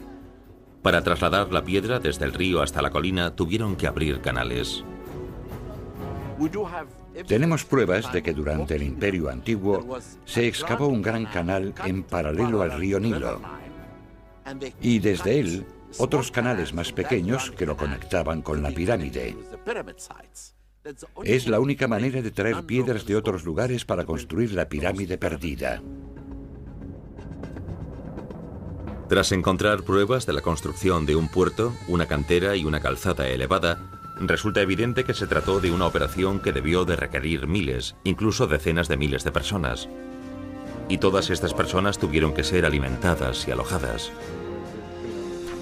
Para trasladar la piedra desde el río hasta la colina tuvieron que abrir canales. Tenemos pruebas de que durante el Imperio Antiguo se excavó un gran canal en paralelo al río Nilo y desde él otros canales más pequeños que lo conectaban con la pirámide. Es la única manera de traer piedras de otros lugares para construir la pirámide perdida. Tras encontrar pruebas de la construcción de un puerto, una cantera y una calzada elevada, resulta evidente que se trató de una operación que debió de requerir miles, incluso decenas de miles de personas. Y todas estas personas tuvieron que ser alimentadas y alojadas.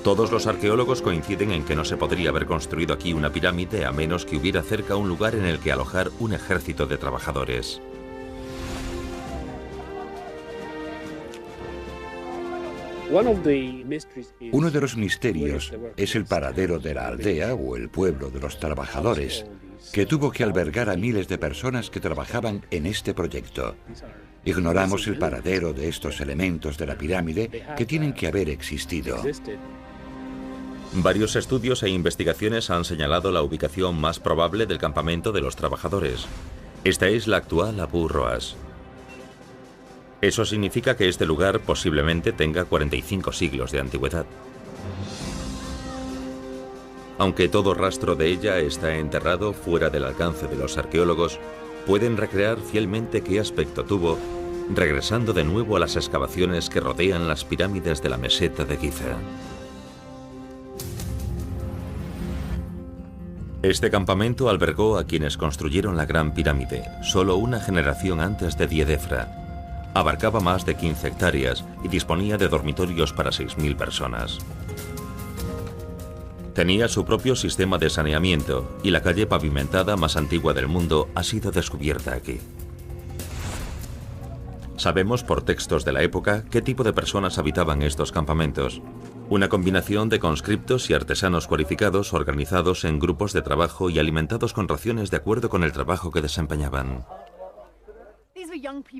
Todos los arqueólogos coinciden en que no se podría haber construido aquí una pirámide a menos que hubiera cerca un lugar en el que alojar un ejército de trabajadores. Uno de los misterios es el paradero de la aldea o el pueblo de los trabajadores, que tuvo que albergar a miles de personas que trabajaban en este proyecto. Ignoramos el paradero de estos elementos de la pirámide que tienen que haber existido. Varios estudios e investigaciones han señalado la ubicación más probable del campamento de los trabajadores. Esta es la actual Abu Roas. Eso significa que este lugar posiblemente tenga 45 siglos de antigüedad. Aunque todo rastro de ella está enterrado fuera del alcance de los arqueólogos, pueden recrear fielmente qué aspecto tuvo, regresando de nuevo a las excavaciones que rodean las pirámides de la meseta de Giza. Este campamento albergó a quienes construyeron la Gran Pirámide, solo una generación antes de Diedefra. Abarcaba más de 15 hectáreas y disponía de dormitorios para 6.000 personas. Tenía su propio sistema de saneamiento y la calle pavimentada más antigua del mundo ha sido descubierta aquí. Sabemos por textos de la época qué tipo de personas habitaban estos campamentos. Una combinación de conscriptos y artesanos cualificados organizados en grupos de trabajo y alimentados con raciones de acuerdo con el trabajo que desempeñaban.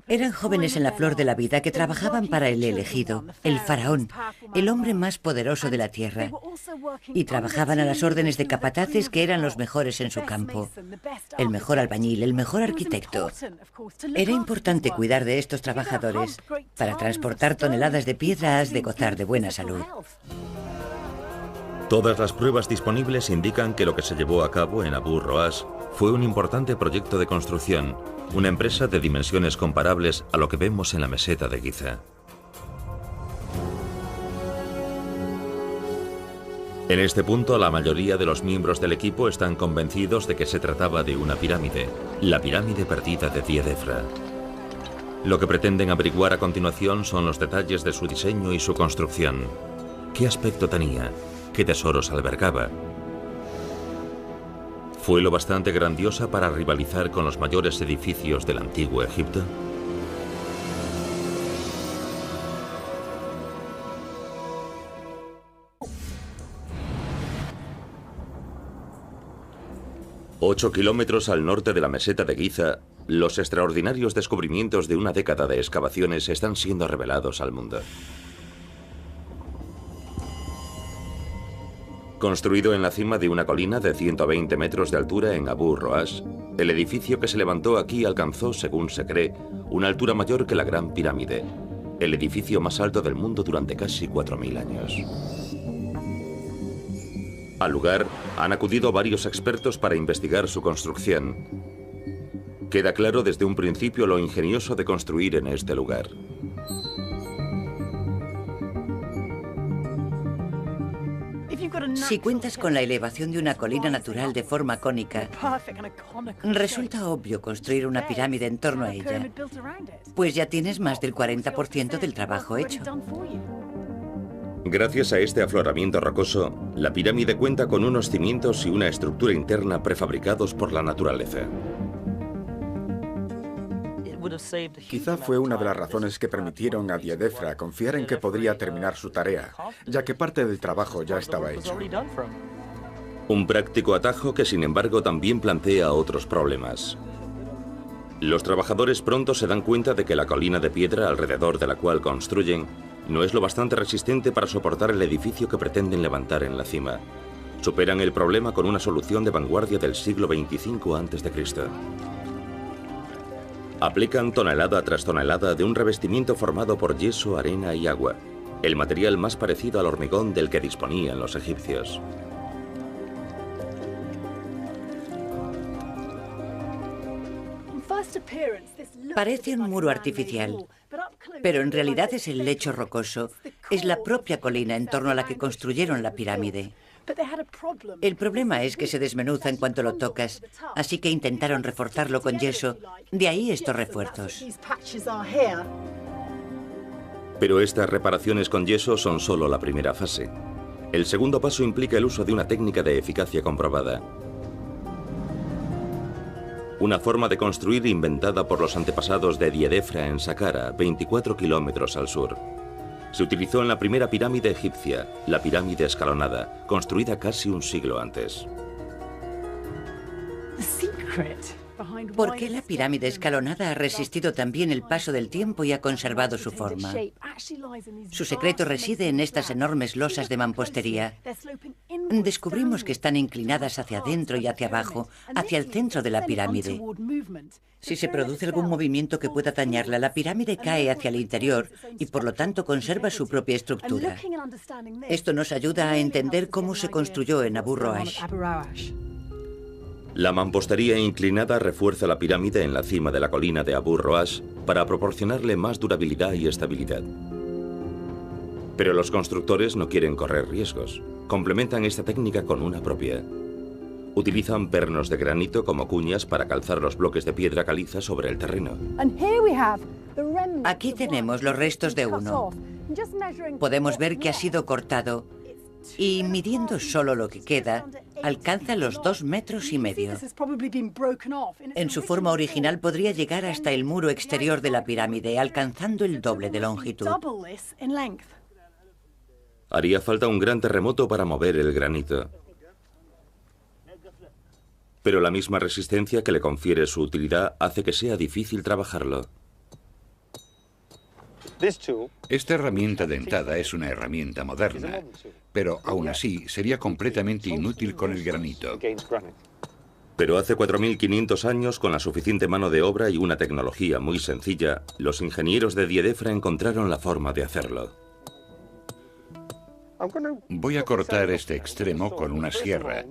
Eran jóvenes en la flor de la vida que trabajaban para el elegido, el faraón, el hombre más poderoso de la tierra. Y trabajaban a las órdenes de capataces que eran los mejores en su campo. El mejor albañil, el mejor arquitecto. Era importante cuidar de estos trabajadores. Para transportar toneladas de piedra has de gozar de buena salud. Todas las pruebas disponibles indican que lo que se llevó a cabo en Abu Roas fue un importante proyecto de construcción, una empresa de dimensiones comparables a lo que vemos en la meseta de Giza. En este punto, la mayoría de los miembros del equipo están convencidos de que se trataba de una pirámide, la pirámide perdida de Diedefra. Lo que pretenden averiguar a continuación son los detalles de su diseño y su construcción. ¿Qué aspecto tenía? ¿Qué tesoros albergaba? ¿Fue lo bastante grandiosa para rivalizar con los mayores edificios del antiguo Egipto? Ocho kilómetros al norte de la meseta de Giza, los extraordinarios descubrimientos de una década de excavaciones están siendo revelados al mundo. Construido en la cima de una colina de 120 metros de altura en Abu Roas, el edificio que se levantó aquí alcanzó, según se cree, una altura mayor que la Gran Pirámide, el edificio más alto del mundo durante casi 4.000 años. Al lugar han acudido varios expertos para investigar su construcción. Queda claro desde un principio lo ingenioso de construir en este lugar. Si cuentas con la elevación de una colina natural de forma cónica, resulta obvio construir una pirámide en torno a ella, pues ya tienes más del 40% del trabajo hecho. Gracias a este afloramiento rocoso, la pirámide cuenta con unos cimientos y una estructura interna prefabricados por la naturaleza. Quizá fue una de las razones que permitieron a Diedefra confiar en que podría terminar su tarea, ya que parte del trabajo ya estaba hecho. Un práctico atajo que, sin embargo, también plantea otros problemas. Los trabajadores pronto se dan cuenta de que la colina de piedra alrededor de la cual construyen no es lo bastante resistente para soportar el edificio que pretenden levantar en la cima. Superan el problema con una solución de vanguardia del siglo XXV a.C. Aplican tonelada tras tonelada de un revestimiento formado por yeso, arena y agua. el material más parecido al hormigón del que disponían los egipcios. Parece un muro artificial, pero en realidad es el lecho rocoso, es la propia colina en torno a la que construyeron la pirámide. El problema es que se desmenuza en cuanto lo tocas, así que intentaron reforzarlo con yeso, de ahí estos refuerzos. Pero estas reparaciones con yeso son solo la primera fase. El segundo paso implica el uso de una técnica de eficacia comprobada. Una forma de construir inventada por los antepasados de Djedefra en Saqqara, 24 kilómetros al sur. Se utilizó en la primera pirámide egipcia, la pirámide escalonada, construida casi un siglo antes. ¿Por qué la pirámide escalonada ha resistido también el paso del tiempo y ha conservado su forma? Su secreto reside en estas enormes losas de mampostería. Descubrimos que están inclinadas hacia adentro y hacia abajo, hacia el centro de la pirámide. Si se produce algún movimiento que pueda dañarla, la pirámide cae hacia el interior y por lo tanto conserva su propia estructura. Esto nos ayuda a entender cómo se construyó en Abu Roash. La mampostería inclinada refuerza la pirámide en la cima de la colina de Abu Roash para proporcionarle más durabilidad y estabilidad. Pero los constructores no quieren correr riesgos. Complementan esta técnica con una propia. Utilizan pernos de granito como cuñas para calzar los bloques de piedra caliza sobre el terreno. Aquí tenemos los restos de uno. Podemos ver que ha sido cortado y, midiendo solo lo que queda, alcanza los 2,5 metros. En su forma original podría llegar hasta el muro exterior de la pirámide, alcanzando el doble de longitud. Haría falta un gran terremoto para mover el granito. Pero la misma resistencia que le confiere su utilidad hace que sea difícil trabajarlo. Esta herramienta dentada es una herramienta moderna, pero aún así sería completamente inútil con el granito. Pero hace 4.500 años, con la suficiente mano de obra y una tecnología muy sencilla, los ingenieros de Djedefra encontraron la forma de hacerlo. Voy a cortar este extremo con una sierra,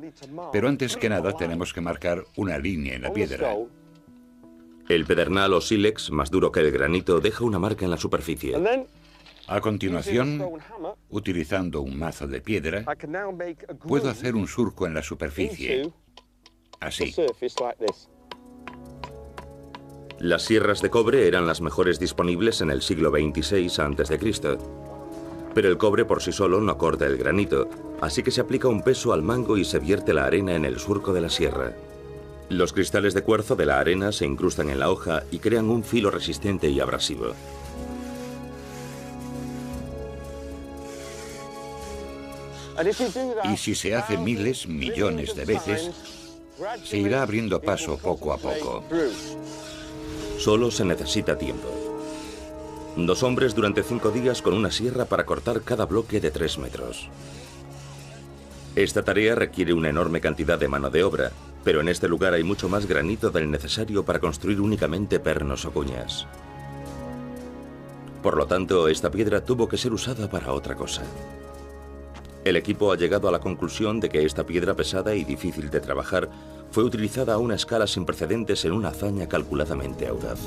pero antes que nada tenemos que marcar una línea en la piedra. El pedernal o sílex, más duro que el granito, deja una marca en la superficie. A continuación, utilizando un mazo de piedra, puedo hacer un surco en la superficie. Así. Las sierras de cobre eran las mejores disponibles en el siglo XXVI a.C. Pero el cobre por sí solo no corta el granito, así que se aplica un peso al mango y se vierte la arena en el surco de la sierra. Los cristales de cuarzo de la arena se incrustan en la hoja y crean un filo resistente y abrasivo. Y si se hace miles, millones de veces, se irá abriendo paso poco a poco. Solo se necesita tiempo. 2 hombres durante 5 días con una sierra para cortar cada bloque de 3 metros. Esta tarea requiere una enorme cantidad de mano de obra, pero en este lugar hay mucho más granito del necesario para construir únicamente pernos o cuñas. Por lo tanto, esta piedra tuvo que ser usada para otra cosa. El equipo ha llegado a la conclusión de que esta piedra pesada y difícil de trabajar fue utilizada a una escala sin precedentes en una hazaña calculadamente audaz.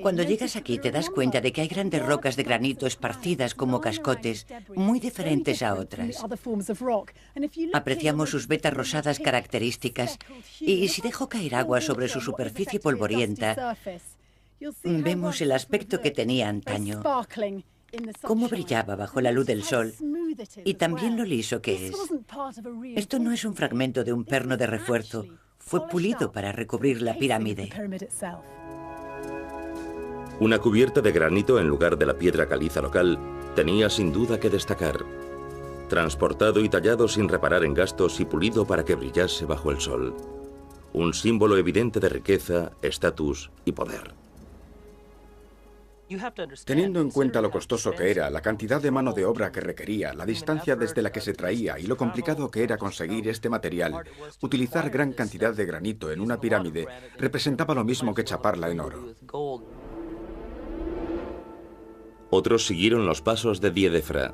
Cuando llegas aquí te das cuenta de que hay grandes rocas de granito esparcidas como cascotes, muy diferentes a otras. Apreciamos sus vetas rosadas características y si dejo caer agua sobre su superficie polvorienta, vemos el aspecto que tenía antaño, cómo brillaba bajo la luz del sol y también lo liso que es. Esto no es un fragmento de un perno de refuerzo, fue pulido para recubrir la pirámide. Una cubierta de granito en lugar de la piedra caliza local tenía sin duda que destacar. Transportado y tallado sin reparar en gastos y pulido para que brillase bajo el sol. Un símbolo evidente de riqueza, estatus y poder. Teniendo en cuenta lo costoso que era, la cantidad de mano de obra que requería, la distancia desde la que se traía y lo complicado que era conseguir este material, utilizar gran cantidad de granito en una pirámide representaba lo mismo que chaparla en oro. Otros siguieron los pasos de Diedefra.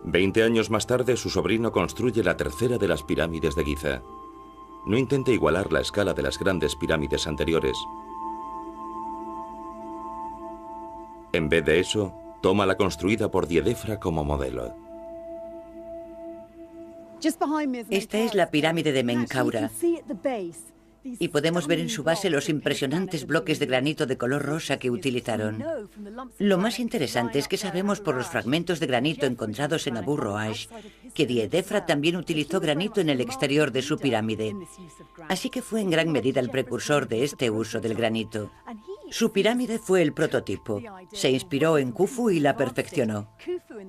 20 años más tarde, su sobrino construye la tercera de las pirámides de Giza. No intenta igualar la escala de las grandes pirámides anteriores. En vez de eso, toma la construida por Diedefra como modelo. Esta es la pirámide de Menkaura. Y podemos ver en su base los impresionantes bloques de granito de color rosa que utilizaron. Lo más interesante es que sabemos por los fragmentos de granito encontrados en Abu Roash que Diedefra también utilizó granito en el exterior de su pirámide. Así que fue en gran medida el precursor de este uso del granito. Su pirámide fue el prototipo. Se inspiró en Khufu y la perfeccionó.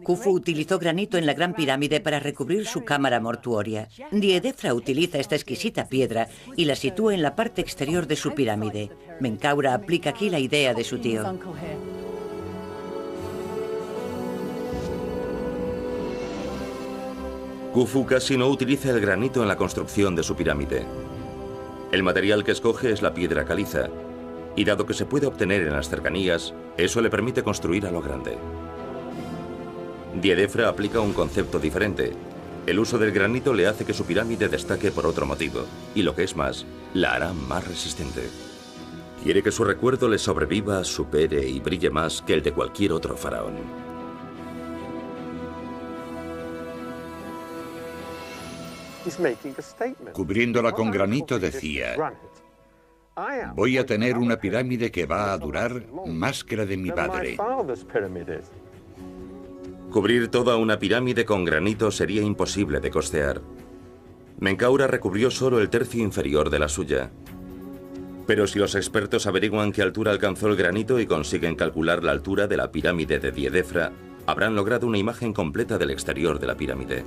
Khufu utilizó granito en la Gran Pirámide para recubrir su cámara mortuoria. Diedefra utiliza esta exquisita piedra y la sitúa en la parte exterior de su pirámide. Menkaura aplica aquí la idea de su tío. Khufu casi no utiliza el granito en la construcción de su pirámide. El material que escoge es la piedra caliza, y dado que se puede obtener en las cercanías, eso le permite construir a lo grande. Diedefra aplica un concepto diferente. El uso del granito le hace que su pirámide destaque por otro motivo, y lo que es más, la hará más resistente. Quiere que su recuerdo le sobreviva, supere y brille más que el de cualquier otro faraón. Cubriéndola con granito decía: voy a tener una pirámide que va a durar más que la de mi padre. Cubrir toda una pirámide con granito sería imposible de costear. Menkaura recubrió solo el tercio inferior de la suya. Pero si los expertos averiguan qué altura alcanzó el granito y consiguen calcular la altura de la pirámide de Diedefra, habrán logrado una imagen completa del exterior de la pirámide.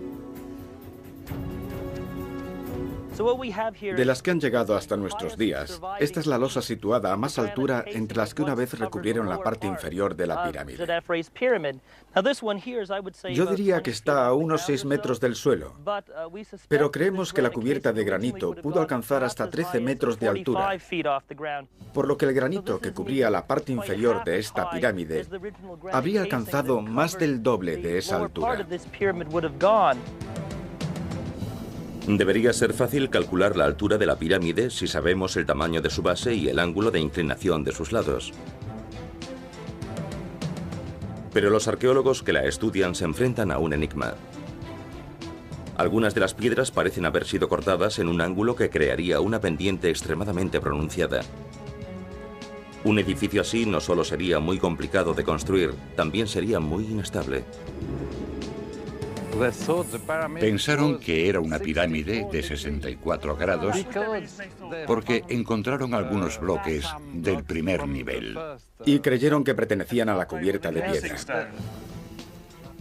De las que han llegado hasta nuestros días, esta es la losa situada a más altura entre las que una vez recubrieron la parte inferior de la pirámide. Yo diría que está a unos 6 metros del suelo, pero creemos que la cubierta de granito pudo alcanzar hasta 13 metros de altura, por lo que el granito que cubría la parte inferior de esta pirámide habría alcanzado más del doble de esa altura. Debería ser fácil calcular la altura de la pirámide si sabemos el tamaño de su base y el ángulo de inclinación de sus lados. Pero los arqueólogos que la estudian se enfrentan a un enigma. Algunas de las piedras parecen haber sido cortadas en un ángulo que crearía una pendiente extremadamente pronunciada. Un edificio así no solo sería muy complicado de construir, también sería muy inestable. Pensaron que era una pirámide de 64 grados porque encontraron algunos bloques del primer nivel. Y creyeron que pertenecían a la cubierta de piedra.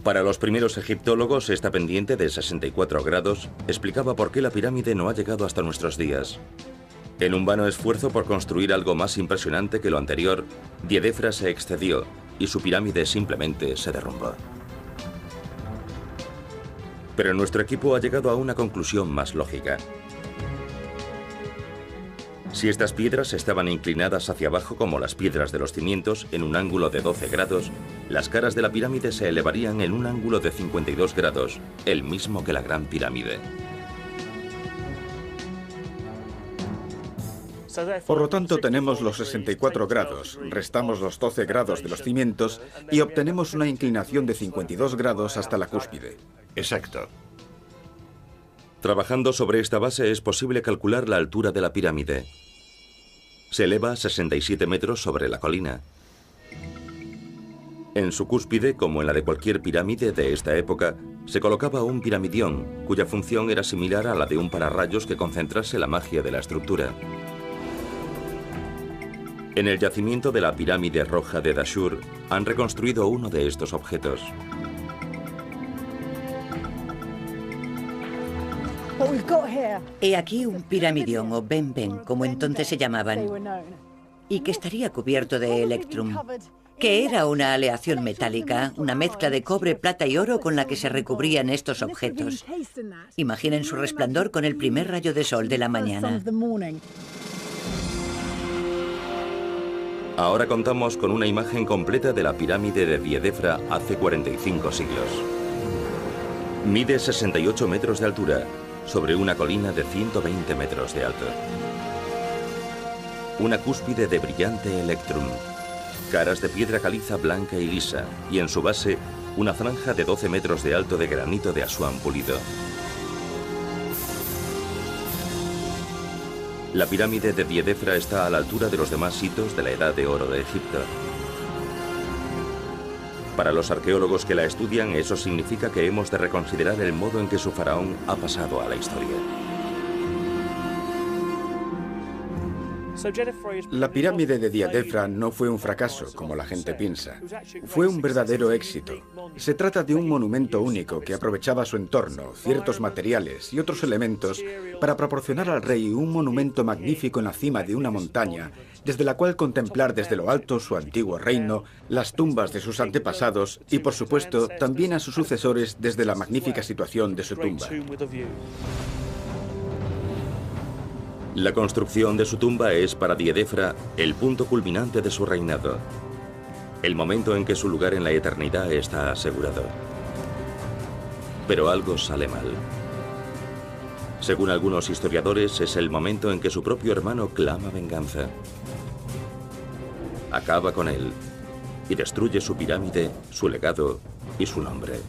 Para los primeros egiptólogos, esta pendiente de 64 grados explicaba por qué la pirámide no ha llegado hasta nuestros días. En un vano esfuerzo por construir algo más impresionante que lo anterior, Diedefra se excedió y su pirámide simplemente se derrumbó. Pero nuestro equipo ha llegado a una conclusión más lógica. Si estas piedras estaban inclinadas hacia abajo como las piedras de los cimientos en un ángulo de 12 grados, las caras de la pirámide se elevarían en un ángulo de 52 grados, el mismo que la Gran Pirámide. Por lo tanto, tenemos los 64 grados, restamos los 12 grados de los cimientos y obtenemos una inclinación de 52 grados hasta la cúspide. Exacto. Trabajando sobre esta base es posible calcular la altura de la pirámide. Se eleva a 67 metros sobre la colina. En su cúspide, como en la de cualquier pirámide de esta época, se colocaba un piramidión, cuya función era similar a la de un pararrayos que concentrase la magia de la estructura. En el yacimiento de la pirámide roja de Dashur han reconstruido uno de estos objetos. He aquí un piramidión o ben-ben, como entonces se llamaban, y que estaría cubierto de electrum, que era una aleación metálica, una mezcla de cobre, plata y oro con la que se recubrían estos objetos. Imaginen su resplandor con el primer rayo de sol de la mañana. Ahora contamos con una imagen completa de la pirámide de Djedefra hace 45 siglos. Mide 68 metros de altura, sobre una colina de 120 metros de alto. Una cúspide de brillante electrum, caras de piedra caliza blanca y lisa, y en su base una franja de 12 metros de alto de granito de Asuán pulido. La pirámide de Djedefra está a la altura de los demás hitos de la Edad de Oro de Egipto. Para los arqueólogos que la estudian, eso significa que hemos de reconsiderar el modo en que su faraón ha pasado a la historia. La pirámide de Djedefra no fue un fracaso, como la gente piensa. Fue un verdadero éxito. Se trata de un monumento único que aprovechaba su entorno, ciertos materiales y otros elementos para proporcionar al rey un monumento magnífico en la cima de una montaña, desde la cual contemplar desde lo alto su antiguo reino, las tumbas de sus antepasados y, por supuesto, también a sus sucesores desde la magnífica situación de su tumba. La construcción de su tumba es para Djedefra el punto culminante de su reinado, el momento en que su lugar en la eternidad está asegurado. Pero algo sale mal. Según algunos historiadores, es el momento en que su propio hermano clama venganza. Acaba con él y destruye su pirámide, su legado y su nombre.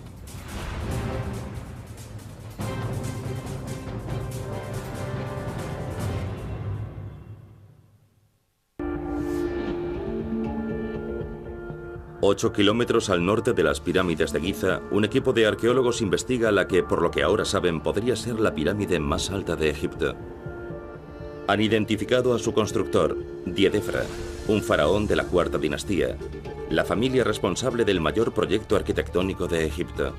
Ocho kilómetros al norte de las pirámides de Giza, un equipo de arqueólogos investiga la que, por lo que ahora saben, podría ser la pirámide más alta de Egipto. Han identificado a su constructor, Djedefra, un faraón de la cuarta dinastía, la familia responsable del mayor proyecto arquitectónico de Egipto.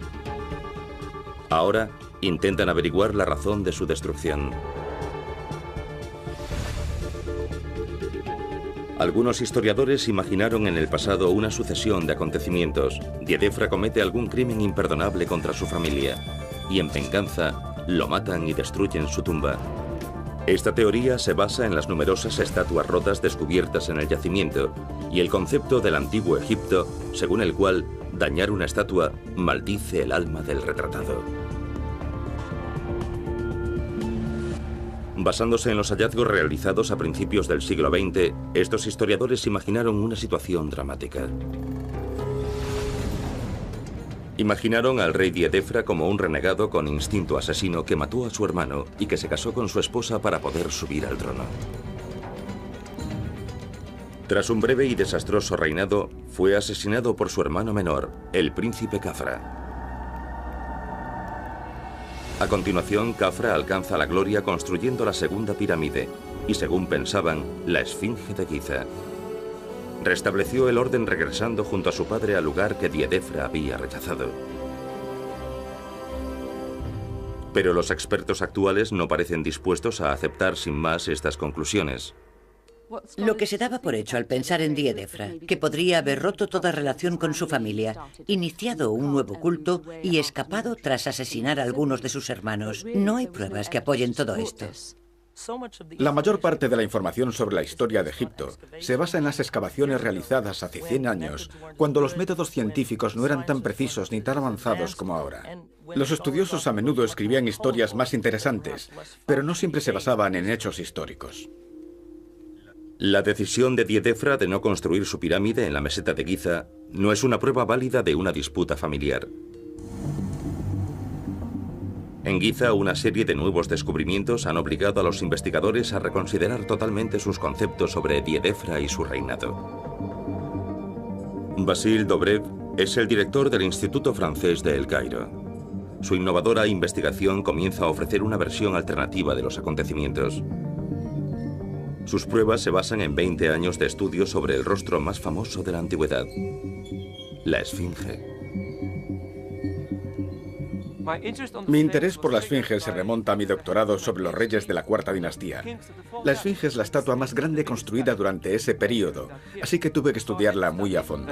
Ahora intentan averiguar la razón de su destrucción. Algunos historiadores imaginaron en el pasado una sucesión de acontecimientos. Djedefra comete algún crimen imperdonable contra su familia y en venganza lo matan y destruyen su tumba. Esta teoría se basa en las numerosas estatuas rotas descubiertas en el yacimiento y el concepto del antiguo Egipto, según el cual dañar una estatua maldice el alma del retratado. Basándose en los hallazgos realizados a principios del siglo XX, estos historiadores imaginaron una situación dramática. Imaginaron al rey Djedefra como un renegado con instinto asesino que mató a su hermano y que se casó con su esposa para poder subir al trono. Tras un breve y desastroso reinado, fue asesinado por su hermano menor, el príncipe Khafra. A continuación, Khafra alcanza la gloria construyendo la segunda pirámide y, según pensaban, la Esfinge de Giza. Restableció el orden regresando junto a su padre al lugar que Djedefra había rechazado. Pero los expertos actuales no parecen dispuestos a aceptar sin más estas conclusiones. Lo que se daba por hecho al pensar en Djedefra, que podría haber roto toda relación con su familia, iniciado un nuevo culto y escapado tras asesinar a algunos de sus hermanos. No hay pruebas que apoyen todo esto. La mayor parte de la información sobre la historia de Egipto se basa en las excavaciones realizadas hace 100 años, cuando los métodos científicos no eran tan precisos ni tan avanzados como ahora. Los estudiosos a menudo escribían historias más interesantes, pero no siempre se basaban en hechos históricos. La decisión de Djedefra de no construir su pirámide en la meseta de Giza no es una prueba válida de una disputa familiar. En Giza, una serie de nuevos descubrimientos han obligado a los investigadores a reconsiderar totalmente sus conceptos sobre Djedefra y su reinado. Basile Dobrev es el director del Instituto Francés de El Cairo. Su innovadora investigación comienza a ofrecer una versión alternativa de los acontecimientos. Sus pruebas se basan en 20 años de estudio sobre el rostro más famoso de la antigüedad, la Esfinge. Mi interés por la Esfinge se remonta a mi doctorado sobre los reyes de la cuarta dinastía. La Esfinge es la estatua más grande construida durante ese periodo, así que tuve que estudiarla muy a fondo.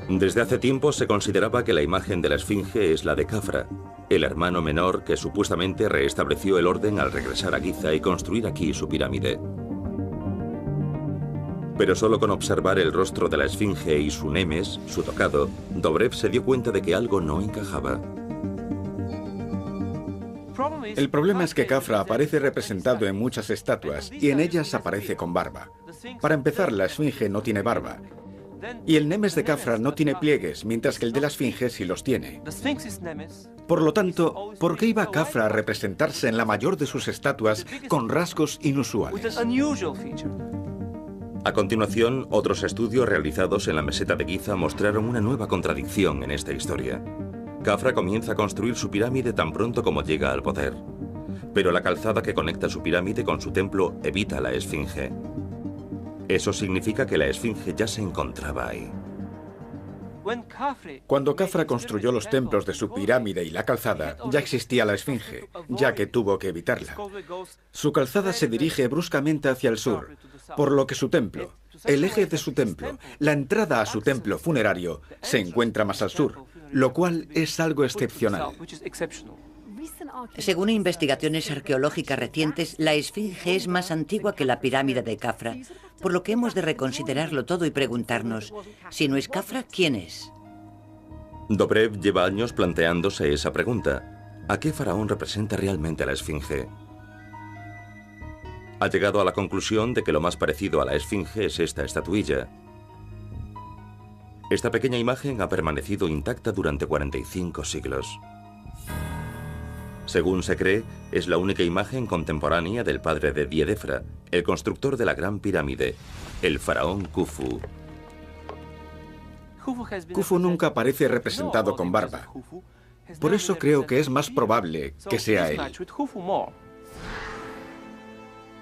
Desde hace tiempo se consideraba que la imagen de la Esfinge es la de Khafra, el hermano menor que supuestamente restableció el orden al regresar a Giza y construir aquí su pirámide. Pero solo con observar el rostro de la esfinge y su nemes, su tocado, Dobrev se dio cuenta de que algo no encajaba. El problema es que Khafra aparece representado en muchas estatuas y en ellas aparece con barba. Para empezar, la esfinge no tiene barba. Y el nemes de Khafra no tiene pliegues, mientras que el de la esfinge sí los tiene. Por lo tanto, ¿por qué iba Khafra a representarse en la mayor de sus estatuas con rasgos inusuales? A continuación, otros estudios realizados en la meseta de Giza mostraron una nueva contradicción en esta historia. Khafra comienza a construir su pirámide tan pronto como llega al poder. Pero la calzada que conecta su pirámide con su templo evita la esfinge. Eso significa que la esfinge ya se encontraba ahí. Cuando Khafra construyó los templos de su pirámide y la calzada, ya existía la esfinge, ya que tuvo que evitarla. Su calzada se dirige bruscamente hacia el sur, por lo que su templo, el eje de su templo, la entrada a su templo funerario, se encuentra más al sur, lo cual es algo excepcional. Según investigaciones arqueológicas recientes, la esfinge es más antigua que la pirámide de Khafra, por lo que hemos de reconsiderarlo todo y preguntarnos, si no es Khafra, ¿quién es? Dobrev lleva años planteándose esa pregunta. ¿A qué faraón representa realmente a la esfinge? Ha llegado a la conclusión de que lo más parecido a la esfinge es esta estatuilla. Esta pequeña imagen ha permanecido intacta durante 45 siglos. Según se cree, es la única imagen contemporánea del padre de Diedefra, el constructor de la Gran Pirámide, el faraón Khufu. Khufu nunca aparece representado con barba. Por eso creo que es más probable que sea él.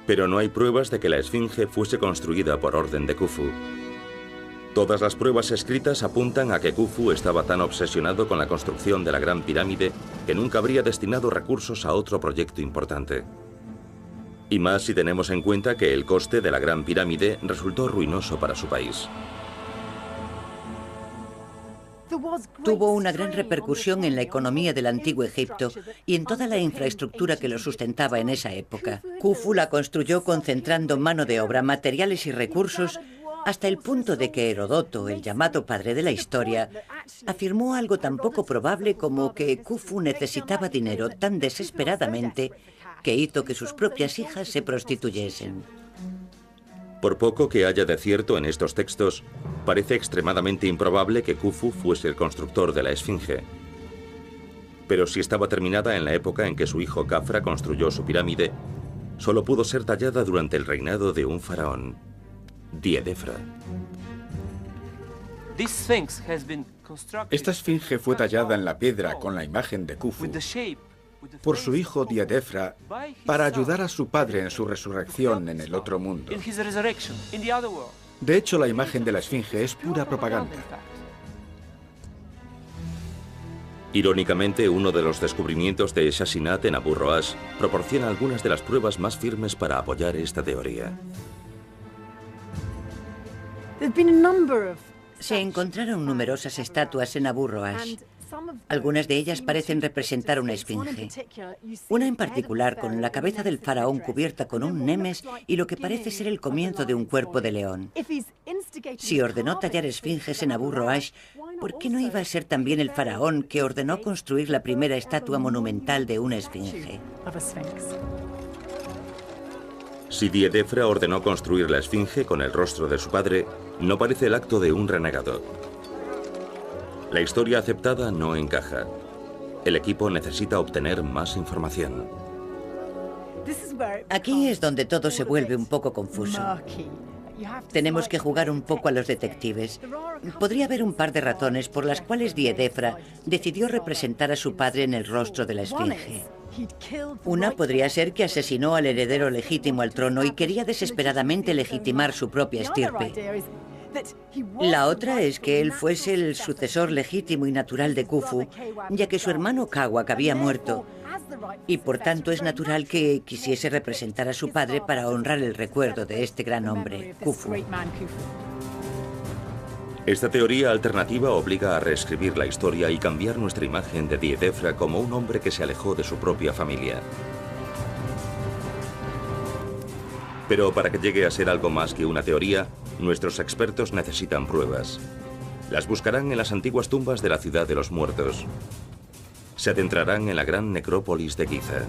Pero no hay pruebas de que la esfinge fuese construida por orden de Khufu. Todas las pruebas escritas apuntan a que Khufu estaba tan obsesionado con la construcción de la Gran Pirámide que nunca habría destinado recursos a otro proyecto importante. Y más si tenemos en cuenta que el coste de la Gran Pirámide resultó ruinoso para su país. Tuvo una gran repercusión en la economía del antiguo Egipto y en toda la infraestructura que lo sustentaba en esa época. Khufu la construyó concentrando mano de obra, materiales y recursos hasta el punto de que Herodoto, el llamado padre de la historia, afirmó algo tan poco probable como que Khufu necesitaba dinero tan desesperadamente que hizo que sus propias hijas se prostituyesen. Por poco que haya de cierto en estos textos, parece extremadamente improbable que Khufu fuese el constructor de la esfinge. Pero si estaba terminada en la época en que su hijo Khafra construyó su pirámide, solo pudo ser tallada durante el reinado de un faraón, Diedefra. Esta esfinge fue tallada en la piedra con la imagen de Khufu por su hijo Diedefra para ayudar a su padre en su resurrección en el otro mundo. De hecho, la imagen de la esfinge es pura propaganda. Irónicamente, uno de los descubrimientos de Shashinat en Abu Roash proporciona algunas de las pruebas más firmes para apoyar esta teoría. Se encontraron numerosas estatuas en Abu Roash. Algunas de ellas parecen representar una esfinge. Una en particular con la cabeza del faraón cubierta con un nemes y lo que parece ser el comienzo de un cuerpo de león. Si ordenó tallar esfinges en Abu Roash, ¿por qué no iba a ser también el faraón que ordenó construir la primera estatua monumental de una esfinge? Si Diedefra ordenó construir la esfinge con el rostro de su padre, no parece el acto de un renegado. La historia aceptada no encaja. El equipo necesita obtener más información. Aquí es donde todo se vuelve un poco confuso. Tenemos que jugar un poco a los detectives. Podría haber un par de razones por las cuales Diedefra decidió representar a su padre en el rostro de la esfinge. Una podría ser que asesinó al heredero legítimo al trono y quería desesperadamente legitimar su propia estirpe. La otra es que él fuese el sucesor legítimo y natural de Khufu, ya que su hermano Khawak había muerto, y por tanto es natural que quisiese representar a su padre para honrar el recuerdo de este gran hombre, Khufu. Esta teoría alternativa obliga a reescribir la historia y cambiar nuestra imagen de Diedefra como un hombre que se alejó de su propia familia. Pero para que llegue a ser algo más que una teoría, Nuestros expertos necesitan pruebas. Las buscarán en las antiguas tumbas de la ciudad de los muertos. Se adentrarán en la gran necrópolis de Giza.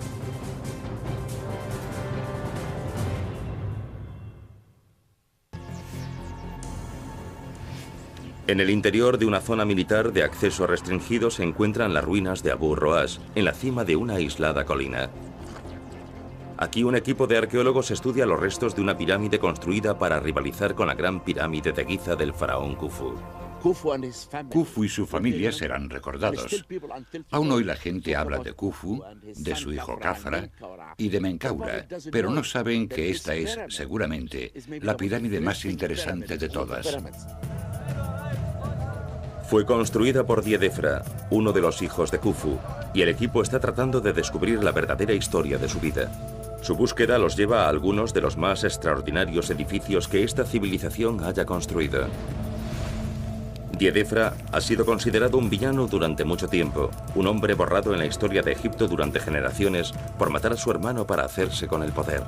En el interior de una zona militar de acceso restringido se encuentran las ruinas de Abu Roash, en la cima de una aislada colina. Aquí un equipo de arqueólogos estudia los restos de una pirámide construida para rivalizar con la gran pirámide de Giza del faraón Khufu. Khufu y su familia serán recordados. Aún hoy la gente habla de Khufu, de su hijo Khafra y de Menkaura, pero no saben que esta es, seguramente, la pirámide más interesante de todas. Fue construida por Diedefra, uno de los hijos de Khufu, y el equipo está tratando de descubrir la verdadera historia de su vida. Su búsqueda los lleva a algunos de los más extraordinarios edificios que esta civilización haya construido. Diedefra ha sido considerado un villano durante mucho tiempo, un hombre borrado en la historia de Egipto durante generaciones por matar a su hermano para hacerse con el poder.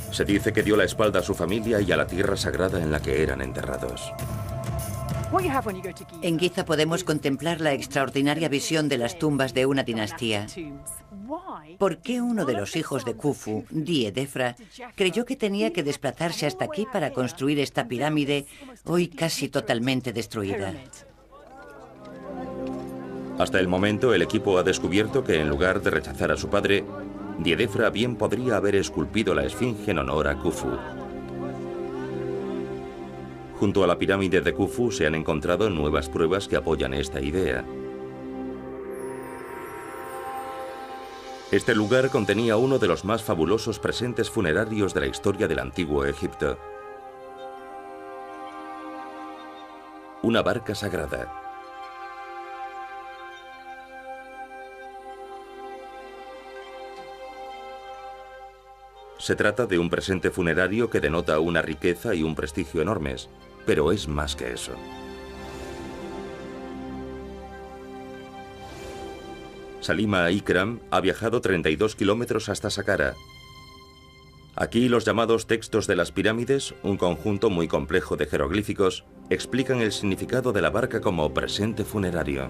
Se dice que dio la espalda a su familia y a la tierra sagrada en la que eran enterrados. En Giza podemos contemplar la extraordinaria visión de las tumbas de una dinastía. ¿Por qué uno de los hijos de Khufu, Diedefra, creyó que tenía que desplazarse hasta aquí para construir esta pirámide, hoy casi totalmente destruida? Hasta el momento, el equipo ha descubierto que en lugar de rechazar a su padre, Diedefra bien podría haber esculpido la esfinge en honor a Khufu. Junto a la pirámide de Khufu se han encontrado nuevas pruebas que apoyan esta idea. Este lugar contenía uno de los más fabulosos presentes funerarios de la historia del antiguo Egipto. Una barca sagrada. Se trata de un presente funerario que denota una riqueza y un prestigio enormes, pero es más que eso. Salima Ikram ha viajado 32 kilómetros hasta Saqqara. Aquí los llamados textos de las pirámides, un conjunto muy complejo de jeroglíficos, explican el significado de la barca como presente funerario.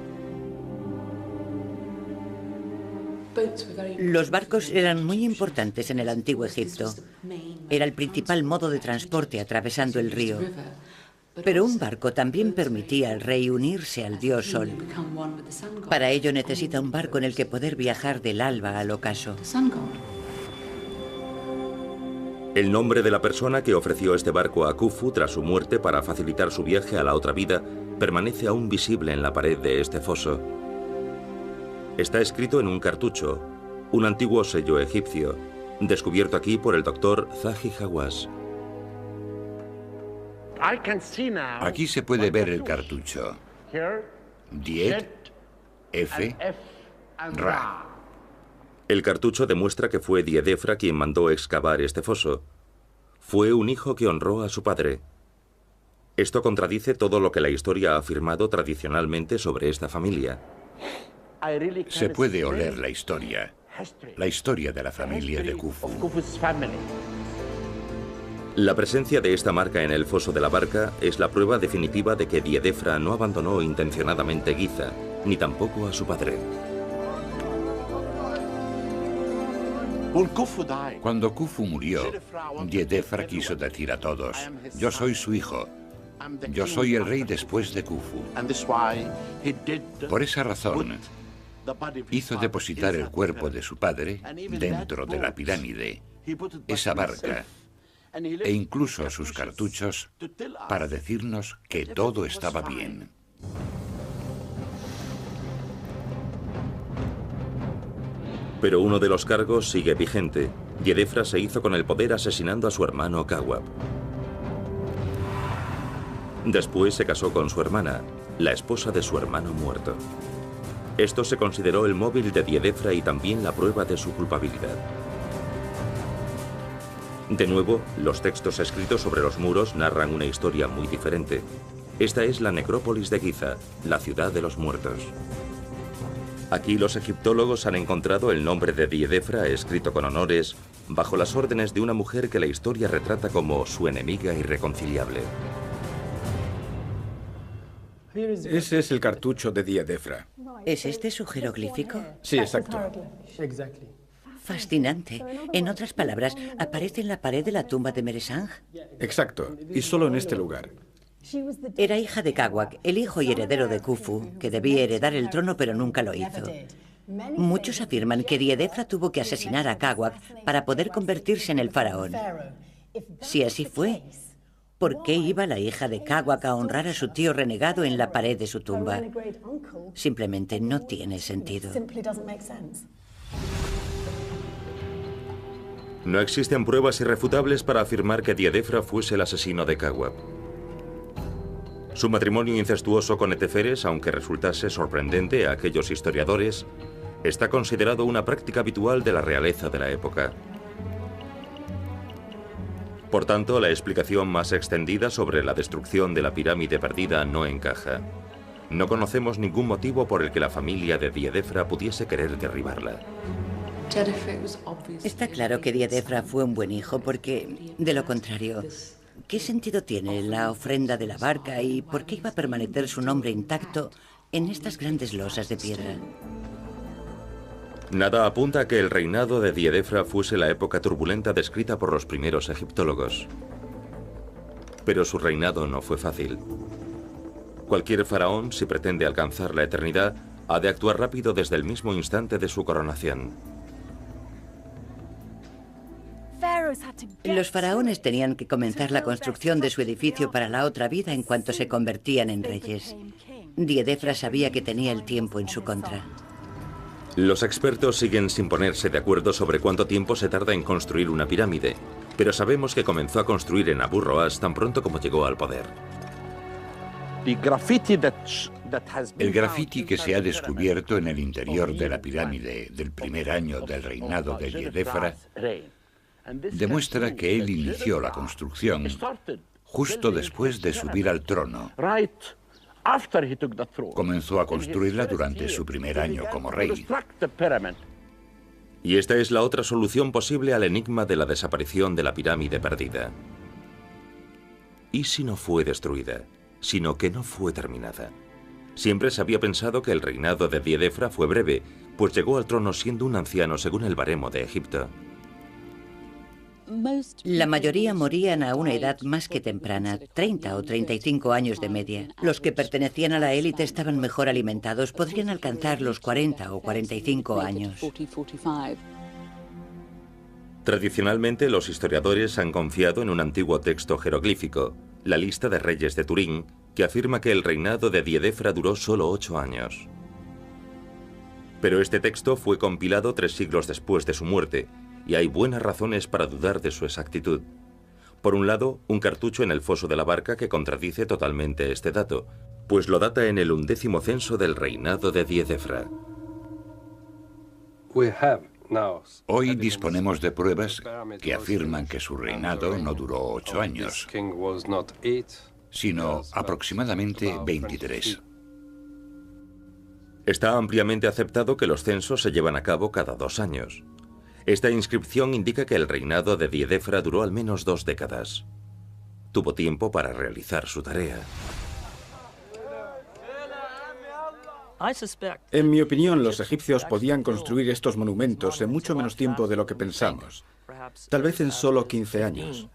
Los barcos eran muy importantes en el antiguo Egipto. Era el principal modo de transporte atravesando el río. Pero un barco también permitía al rey unirse al dios Sol. Para ello necesita un barco en el que poder viajar del alba al ocaso. El nombre de la persona que ofreció este barco a Khufu tras su muerte para facilitar su viaje a la otra vida permanece aún visible en la pared de este foso. Está escrito en un cartucho, un antiguo sello egipcio, descubierto aquí por el doctor Zahi Hawass. Aquí se puede ver el cartucho. Diet, F, Ra. El cartucho demuestra que fue Diedefra quien mandó excavar este foso. Fue un hijo que honró a su padre. Esto contradice todo lo que la historia ha afirmado tradicionalmente sobre esta familia. Se puede oler la historia de la familia de Khufu. La presencia de esta marca en el foso de la barca es la prueba definitiva de que Diedefra no abandonó intencionadamente Giza, ni tampoco a su padre. Cuando Khufu murió, Diedefra quiso decir a todos: yo soy su hijo. Yo soy el rey después de Khufu. Por esa razón, hizo depositar el cuerpo de su padre dentro de la pirámide, esa barca, e incluso sus cartuchos, para decirnos que todo estaba bien. Pero uno de los cargos sigue vigente. Diedefra se hizo con el poder asesinando a su hermano Kawab. Después se casó con su hermana, la esposa de su hermano muerto. Esto se consideró el móvil de Diedefra y también la prueba de su culpabilidad. De nuevo, los textos escritos sobre los muros narran una historia muy diferente. Esta es la necrópolis de Giza, la ciudad de los muertos. Aquí los egiptólogos han encontrado el nombre de Diedefra escrito con honores bajo las órdenes de una mujer que la historia retrata como su enemiga irreconciliable. Ese es el cartucho de Diedefra. ¿Es este su jeroglífico? Sí, exacto. Fascinante. En otras palabras, ¿aparece en la pared de la tumba de Meresang? Exacto, y solo en este lugar. Era hija de Kawak, el hijo y heredero de Khufu, que debía heredar el trono pero nunca lo hizo. Muchos afirman que Diedefra tuvo que asesinar a Kawak para poder convertirse en el faraón. Si así fue, ¿por qué iba la hija de Kawak a honrar a su tío renegado en la pared de su tumba? Simplemente no tiene sentido. No existen pruebas irrefutables para afirmar que Diedefra fuese el asesino de Kawak. Su matrimonio incestuoso con Eteferes, aunque resultase sorprendente a aquellos historiadores, está considerado una práctica habitual de la realeza de la época. Por tanto, la explicación más extendida sobre la destrucción de la pirámide perdida no encaja. No conocemos ningún motivo por el que la familia de Diedefra pudiese querer derribarla. Está claro que Diedefra fue un buen hijo porque, de lo contrario, ¿qué sentido tiene la ofrenda de la barca y por qué iba a permanecer su nombre intacto en estas grandes losas de piedra? Nada apunta a que el reinado de Diedefra fuese la época turbulenta descrita por los primeros egiptólogos. Pero su reinado no fue fácil. Cualquier faraón, si pretende alcanzar la eternidad, ha de actuar rápido desde el mismo instante de su coronación. Los faraones tenían que comenzar la construcción de su edificio para la otra vida en cuanto se convertían en reyes. Diedefra sabía que tenía el tiempo en su contra. Los expertos siguen sin ponerse de acuerdo sobre cuánto tiempo se tarda en construir una pirámide, pero sabemos que comenzó a construir en Abu Roash tan pronto como llegó al poder. El grafiti que se ha descubierto en el interior de la pirámide del primer año del reinado de Diedefra demuestra que él inició la construcción justo después de subir al trono. Comenzó a construirla durante su primer año como rey. Y esta es la otra solución posible al enigma de la desaparición de la pirámide perdida. ¿Y si no fue destruida, sino que no fue terminada? Siempre se había pensado que el reinado de Diedefra fue breve, pues llegó al trono siendo un anciano según el baremo de Egipto. La mayoría morían a una edad más que temprana, 30 o 35 años de media. Los que pertenecían a la élite estaban mejor alimentados, podrían alcanzar los 40 o 45 años. Tradicionalmente, los historiadores han confiado en un antiguo texto jeroglífico, la lista de reyes de Turín, que afirma que el reinado de Diedefra duró solo 8 años. Pero este texto fue compilado 3 siglos después de su muerte, y hay buenas razones para dudar de su exactitud. Por un lado, un cartucho en el foso de la barca que contradice totalmente este dato, pues lo data en el 11º censo del reinado de Diedefra. Hoy disponemos de pruebas que afirman que su reinado no duró 8 años, sino aproximadamente 23. Está ampliamente aceptado que los censos se llevan a cabo cada 2 años. Esta inscripción indica que el reinado de Diedefra duró al menos 2 décadas. Tuvo tiempo para realizar su tarea. En mi opinión, los egipcios podían construir estos monumentos en mucho menos tiempo de lo que pensamos. Tal vez en solo 15 años.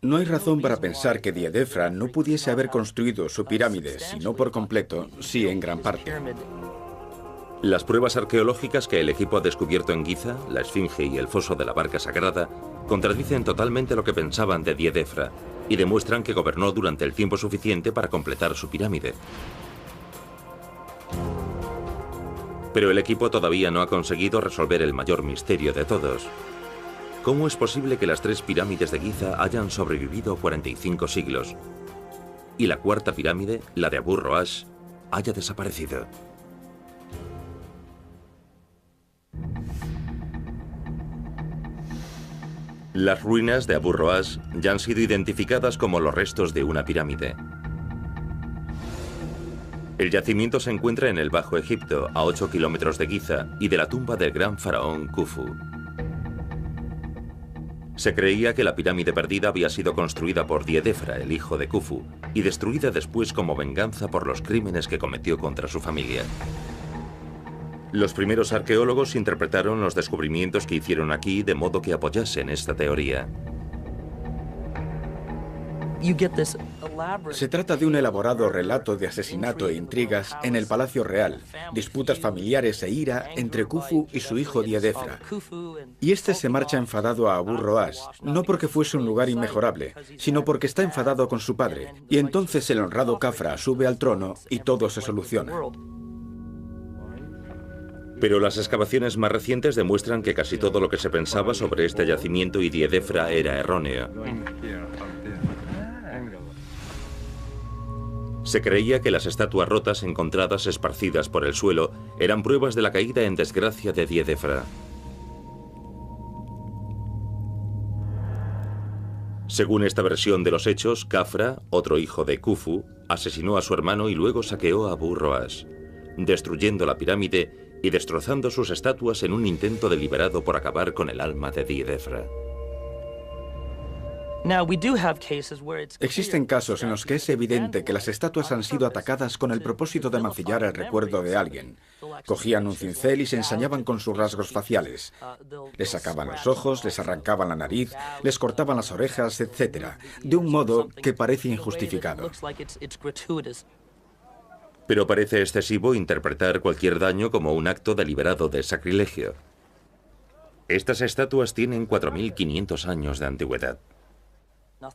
No hay razón para pensar que Diedefra no pudiese haber construido su pirámide, si no por completo, sí en gran parte. Las pruebas arqueológicas que el equipo ha descubierto en Giza, la Esfinge y el foso de la barca sagrada, contradicen totalmente lo que pensaban de Diedefra y demuestran que gobernó durante el tiempo suficiente para completar su pirámide. Pero el equipo todavía no ha conseguido resolver el mayor misterio de todos. ¿Cómo es posible que las 3 pirámides de Giza hayan sobrevivido 45 siglos y la 4ª pirámide, la de Abu Roash, haya desaparecido? Las ruinas de Abu Roash ya han sido identificadas como los restos de una pirámide. El yacimiento se encuentra en el Bajo Egipto, a 8 kilómetros de Giza y de la tumba del gran faraón Khufu. Se creía que la pirámide perdida había sido construida por Diedefra, el hijo de Khufu, y destruida después como venganza por los crímenes que cometió contra su familia. Los primeros arqueólogos interpretaron los descubrimientos que hicieron aquí de modo que apoyasen esta teoría. Se trata de un elaborado relato de asesinato e intrigas en el Palacio Real, disputas familiares e ira entre Khufu y su hijo Diedefra. Y este se marcha enfadado a Abu Roas, no porque fuese un lugar inmejorable, sino porque está enfadado con su padre. Y entonces el honrado Khafra sube al trono y todo se soluciona. Pero las excavaciones más recientes demuestran que casi todo lo que se pensaba sobre este yacimiento y Diedefra era erróneo. Se creía que las estatuas rotas encontradas esparcidas por el suelo eran pruebas de la caída en desgracia de Diedefra. Según esta versión de los hechos, Khafra, otro hijo de Khufu, asesinó a su hermano y luego saqueó a Abu Roas, destruyendo la pirámide y destrozando sus estatuas en un intento deliberado por acabar con el alma de Diedefra. Existen casos en los que es evidente que las estatuas han sido atacadas con el propósito de mancillar el recuerdo de alguien. Cogían un cincel y se ensañaban con sus rasgos faciales. Les sacaban los ojos, les arrancaban la nariz, les cortaban las orejas, etc., de un modo que parece injustificado. Pero parece excesivo interpretar cualquier daño como un acto deliberado de sacrilegio. Estas estatuas tienen 4.500 años de antigüedad.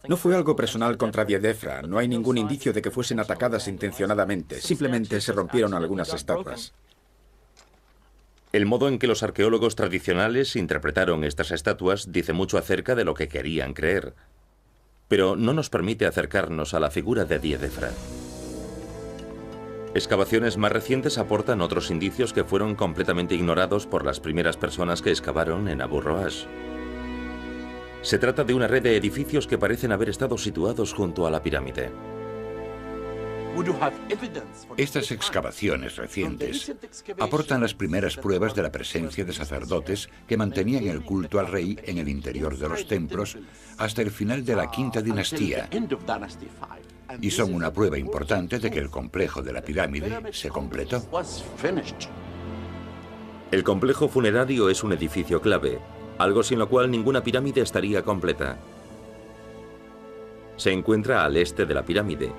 No fue algo personal contra Diedefra, no hay ningún indicio de que fuesen atacadas intencionadamente, simplemente se rompieron algunas estatuas. El modo en que los arqueólogos tradicionales interpretaron estas estatuas dice mucho acerca de lo que querían creer, pero no nos permite acercarnos a la figura de Diedefra. Excavaciones más recientes aportan otros indicios que fueron completamente ignorados por las primeras personas que excavaron en Abu Roas. Se trata de una red de edificios que parecen haber estado situados junto a la pirámide. Estas excavaciones recientes aportan las primeras pruebas de la presencia de sacerdotes que mantenían el culto al rey en el interior de los templos hasta el final de la quinta dinastía, y son una prueba importante de que el complejo de la pirámide se completó. El complejo funerario es un edificio clave, algo sin lo cual ninguna pirámide estaría completa. Se encuentra al este de la pirámide,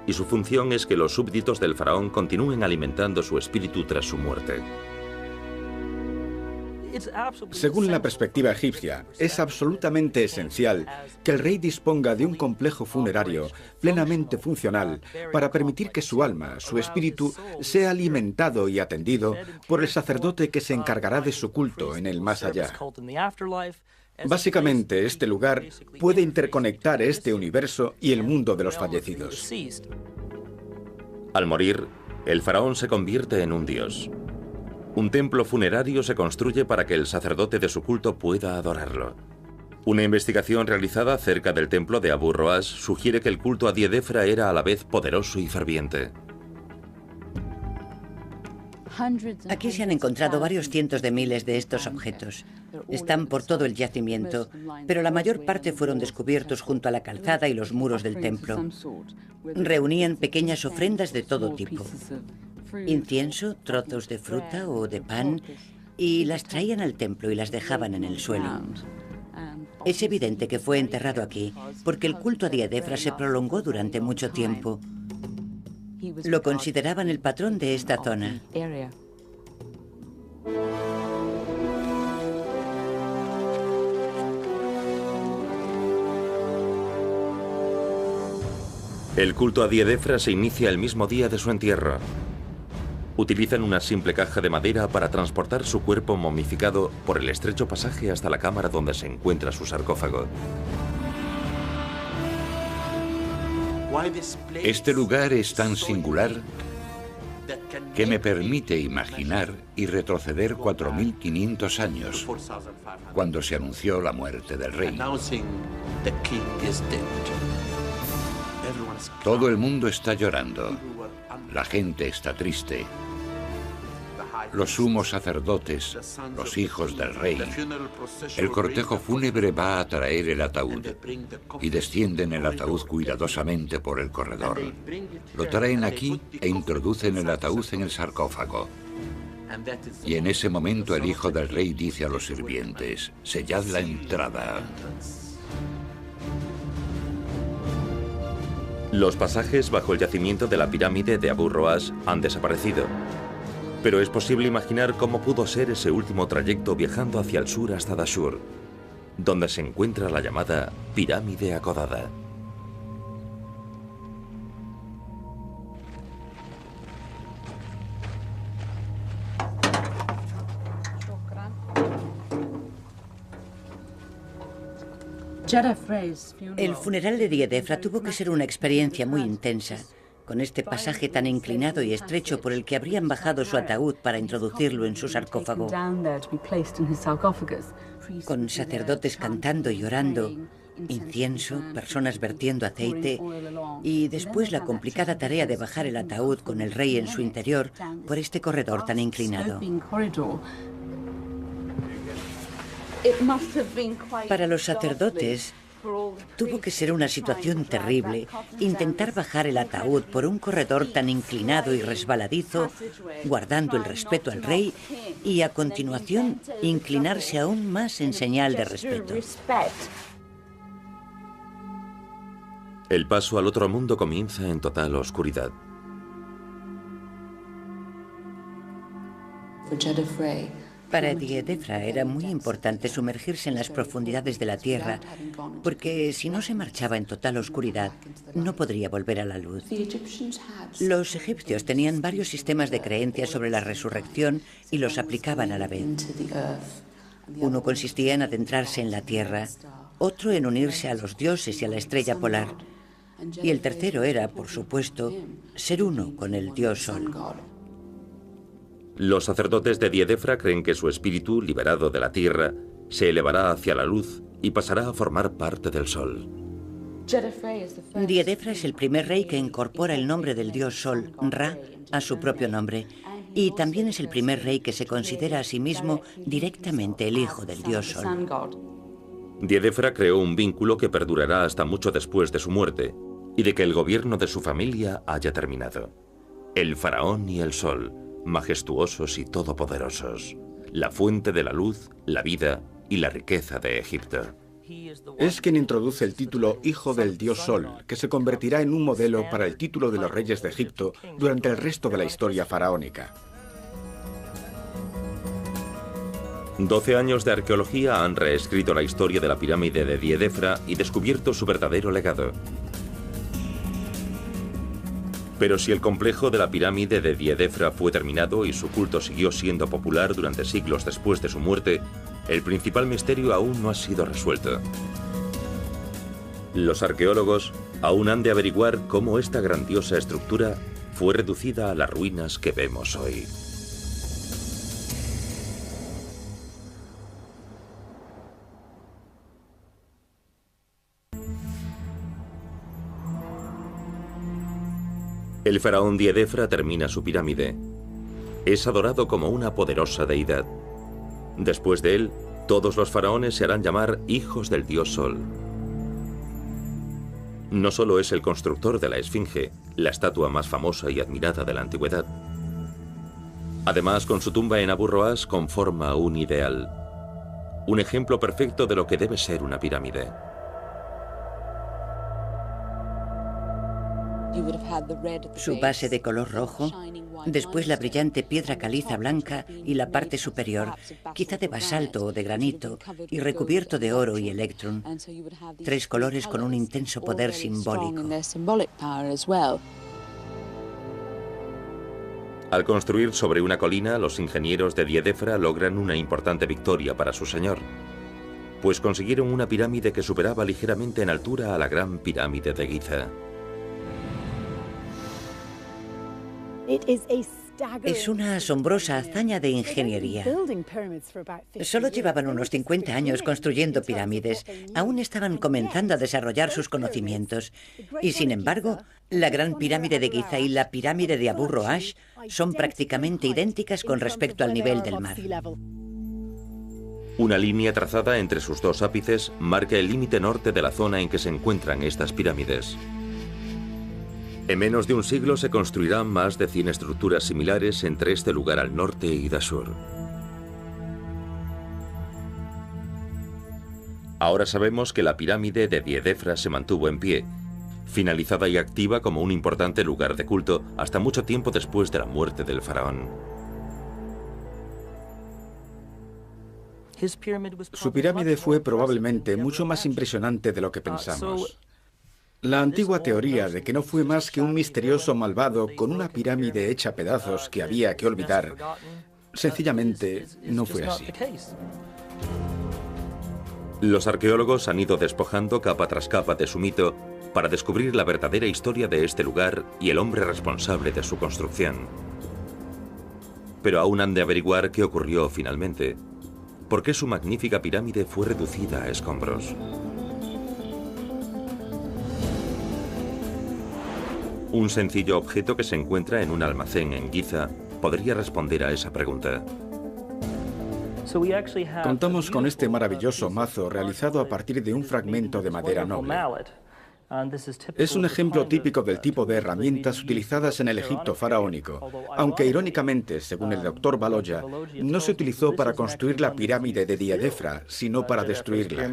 y su función es que los súbditos del faraón continúen alimentando su espíritu tras su muerte. Según la perspectiva egipcia, es absolutamente esencial que el rey disponga de un complejo funerario plenamente funcional para permitir que su alma, su espíritu, sea alimentado y atendido por el sacerdote que se encargará de su culto en el más allá. Básicamente, este lugar puede interconectar este universo y el mundo de los fallecidos. Al morir, el faraón se convierte en un dios. Un templo funerario se construye para que el sacerdote de su culto pueda adorarlo. Una investigación realizada cerca del templo de Abu Roas sugiere que el culto a Diedefra era a la vez poderoso y ferviente. Aquí se han encontrado varios cientos de miles de estos objetos. Están por todo el yacimiento, pero la mayor parte fueron descubiertos junto a la calzada y los muros del templo. Reunían pequeñas ofrendas de todo tipo: incienso, trozos de fruta o de pan, y las traían al templo y las dejaban en el suelo. Es evidente que fue enterrado aquí, porque el culto a Diedefra se prolongó durante mucho tiempo. Lo consideraban el patrón de esta zona. El culto a Diedefra se inicia el mismo día de su entierro. Utilizan una simple caja de madera para transportar su cuerpo momificado por el estrecho pasaje hasta la cámara donde se encuentra su sarcófago. Este lugar es tan singular que me permite imaginar y retroceder 4.500 años, cuando se anunció la muerte del rey. Todo el mundo está llorando, la gente está triste. los sumos sacerdotes, los hijos del rey. El cortejo fúnebre va a traer el ataúd y descienden el ataúd cuidadosamente por el corredor. Lo traen aquí e introducen el ataúd en el sarcófago. Y en ese momento el hijo del rey dice a los sirvientes: sellad la entrada. Los pasajes bajo el yacimiento de la pirámide de Abu Roash han desaparecido. Pero es posible imaginar cómo pudo ser ese último trayecto viajando hacia el sur hasta Dashur, donde se encuentra la llamada pirámide acodada. El funeral de Diedefra tuvo que ser una experiencia muy intensa, con este pasaje tan inclinado y estrecho por el que habrían bajado su ataúd para introducirlo en su sarcófago. Con sacerdotes cantando y orando, incienso, personas vertiendo aceite y después la complicada tarea de bajar el ataúd con el rey en su interior por este corredor tan inclinado. Para los sacerdotes, tuvo que ser una situación terrible intentar bajar el ataúd por un corredor tan inclinado y resbaladizo, guardando el respeto al rey, y a continuación inclinarse aún más en señal de respeto. El paso al otro mundo comienza en total oscuridad. Para Diedefra era muy importante sumergirse en las profundidades de la tierra, porque si no se marchaba en total oscuridad, no podría volver a la luz. Los egipcios tenían varios sistemas de creencias sobre la resurrección y los aplicaban a la vez. Uno consistía en adentrarse en la tierra, otro en unirse a los dioses y a la estrella polar, y el tercero era, por supuesto, ser uno con el dios Sol. Los sacerdotes de Diedefra creen que su espíritu, liberado de la tierra, se elevará hacia la luz y pasará a formar parte del sol. Diedefra es el primer rey que incorpora el nombre del dios Sol, Ra, a su propio nombre, y también es el primer rey que se considera a sí mismo directamente el hijo del dios Sol. Diedefra creó un vínculo que perdurará hasta mucho después de su muerte y de que el gobierno de su familia haya terminado. El faraón y el sol, majestuosos y todopoderosos, la fuente de la luz, la vida y la riqueza de Egipto. Es quien introduce el título Hijo del Dios Sol, que se convertirá en un modelo para el título de los reyes de Egipto durante el resto de la historia faraónica. 12 años de arqueología han reescrito la historia de la pirámide de Diedefra y descubierto su verdadero legado. Pero si el complejo de la pirámide de Diedefra fue terminado y su culto siguió siendo popular durante siglos después de su muerte, el principal misterio aún no ha sido resuelto. Los arqueólogos aún han de averiguar cómo esta grandiosa estructura fue reducida a las ruinas que vemos hoy. El faraón Diedefra termina su pirámide. Es adorado como una poderosa deidad. Después de él, todos los faraones se harán llamar hijos del dios Sol. No solo es el constructor de la Esfinge, la estatua más famosa y admirada de la antigüedad. Además, con su tumba en Abu Roash conforma un ideal. Un ejemplo perfecto de lo que debe ser una pirámide. Su base de color rojo, después la brillante piedra caliza blanca y la parte superior, quizá de basalto o de granito, y recubierto de oro y electrón. 3 colores con un intenso poder simbólico. Al construir sobre una colina, los ingenieros de Diedefra logran una importante victoria para su señor, pues consiguieron una pirámide que superaba ligeramente en altura a la gran pirámide de Giza. Es una asombrosa hazaña de ingeniería. Solo llevaban unos 50 años construyendo pirámides. Aún estaban comenzando a desarrollar sus conocimientos. Y sin embargo, la Gran Pirámide de Giza y la Pirámide de Abu Roash son prácticamente idénticas con respecto al nivel del mar. Una línea trazada entre sus dos ápices marca el límite norte de la zona en que se encuentran estas pirámides. En menos de un siglo se construirán más de 100 estructuras similares entre este lugar al norte y Dashur. Ahora sabemos que la pirámide de Djedefra se mantuvo en pie, finalizada y activa como un importante lugar de culto hasta mucho tiempo después de la muerte del faraón. Su pirámide fue probablemente mucho más impresionante de lo que pensamos. La antigua teoría de que no fue más que un misterioso malvado con una pirámide hecha a pedazos que había que olvidar, sencillamente no fue así. Los arqueólogos han ido despojando capa tras capa de su mito para descubrir la verdadera historia de este lugar y el hombre responsable de su construcción. Pero aún han de averiguar qué ocurrió finalmente. ¿Por qué su magnífica pirámide fue reducida a escombros? Un sencillo objeto que se encuentra en un almacén en Giza podría responder a esa pregunta. Contamos con este maravilloso mazo realizado a partir de un fragmento de madera noble. Es un ejemplo típico del tipo de herramientas utilizadas en el Egipto faraónico, aunque irónicamente, según el Dr. Baloya, no se utilizó para construir la pirámide de Djedefra, sino para destruirla.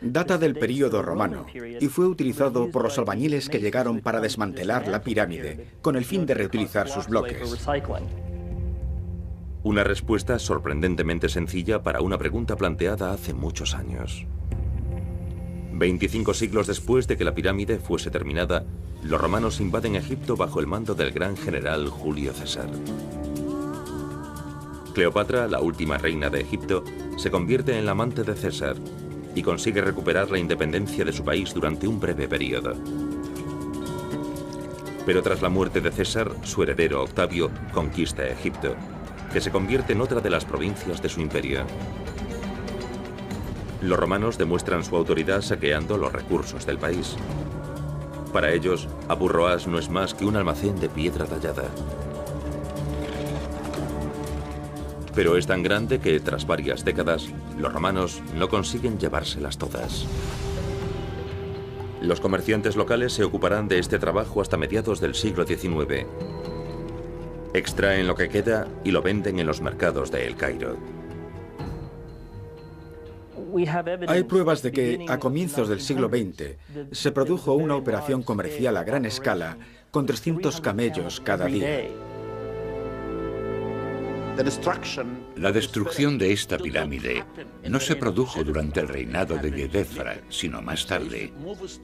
Data del período romano y fue utilizado por los albañiles que llegaron para desmantelar la pirámide, con el fin de reutilizar sus bloques. Una respuesta sorprendentemente sencilla para una pregunta planteada hace muchos años. 25 siglos después de que la pirámide fuese terminada, los romanos invaden Egipto bajo el mando del gran general Julio César. Cleopatra, la última reina de Egipto, se convierte en la amante de César y consigue recuperar la independencia de su país durante un breve periodo. Pero tras la muerte de César, su heredero Octavio conquista Egipto, que se convierte en otra de las provincias de su imperio. Los romanos demuestran su autoridad saqueando los recursos del país. Para ellos, Abu Roash no es más que un almacén de piedra tallada. Pero es tan grande que, tras varias décadas, los romanos no consiguen llevárselas todas. Los comerciantes locales se ocuparán de este trabajo hasta mediados del siglo XIX. Extraen lo que queda y lo venden en los mercados de El Cairo. Hay pruebas de que, a comienzos del siglo XX, se produjo una operación comercial a gran escala con 300 camellos cada día. La destrucción de esta pirámide no se produjo durante el reinado de Djedefra, sino más tarde.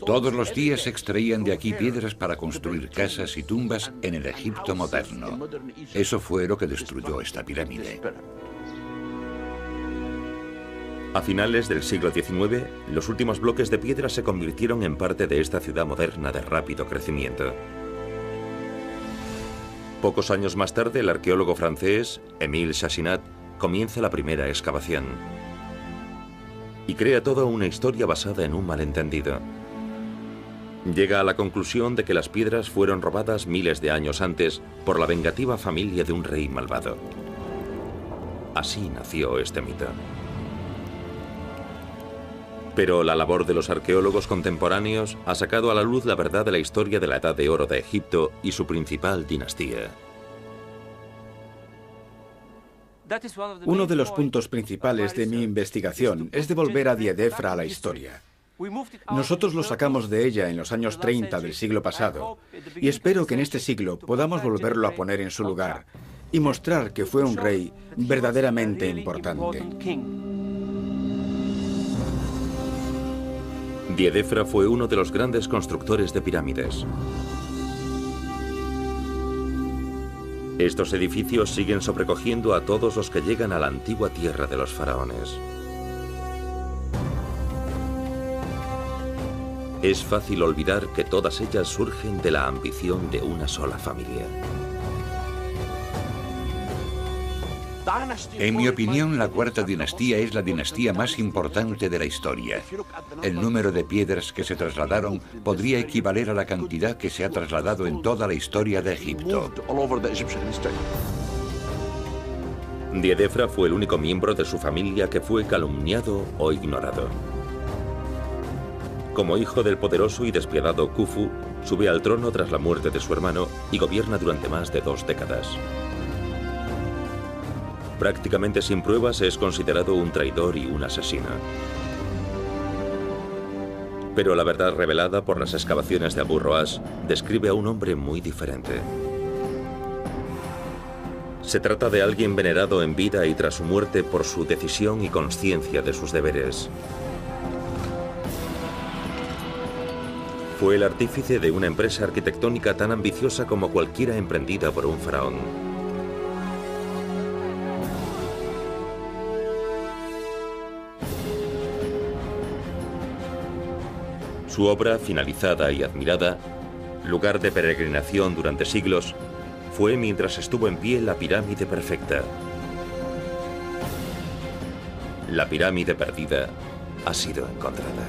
Todos los días se extraían de aquí piedras para construir casas y tumbas en el Egipto moderno. Eso fue lo que destruyó esta pirámide. A finales del siglo XIX, los últimos bloques de piedra se convirtieron en parte de esta ciudad moderna de rápido crecimiento. Pocos años más tarde, el arqueólogo francés Émile Chassinat comienza la primera excavación y crea toda una historia basada en un malentendido. Llega a la conclusión de que las piedras fueron robadas miles de años antes por la vengativa familia de un rey malvado. Así nació este mito. Pero la labor de los arqueólogos contemporáneos ha sacado a la luz la verdad de la historia de la Edad de Oro de Egipto y su principal dinastía. Uno de los puntos principales de mi investigación es devolver a Djedefra a la historia. Nosotros lo sacamos de ella en los años 30 del siglo pasado y espero que en este siglo podamos volverlo a poner en su lugar y mostrar que fue un rey verdaderamente importante. Djedefra fue uno de los grandes constructores de pirámides. Estos edificios siguen sobrecogiendo a todos los que llegan a la antigua tierra de los faraones. Es fácil olvidar que todas ellas surgen de la ambición de una sola familia. En mi opinión, la cuarta dinastía es la dinastía más importante de la historia. El número de piedras que se trasladaron podría equivaler a la cantidad que se ha trasladado en toda la historia de Egipto. Diedefra fue el único miembro de su familia que fue calumniado o ignorado. Como hijo del poderoso y despiadado Khufu, sube al trono tras la muerte de su hermano y gobierna durante más de 2 décadas. Prácticamente sin pruebas es considerado un traidor y un asesino. Pero la verdad revelada por las excavaciones de Abu Roash describe a un hombre muy diferente. Se trata de alguien venerado en vida y tras su muerte por su decisión y conciencia de sus deberes. Fue el artífice de una empresa arquitectónica tan ambiciosa como cualquiera emprendida por un faraón. Su obra, finalizada y admirada, lugar de peregrinación durante siglos, fue mientras estuvo en pie la pirámide perfecta. La pirámide perdida ha sido encontrada.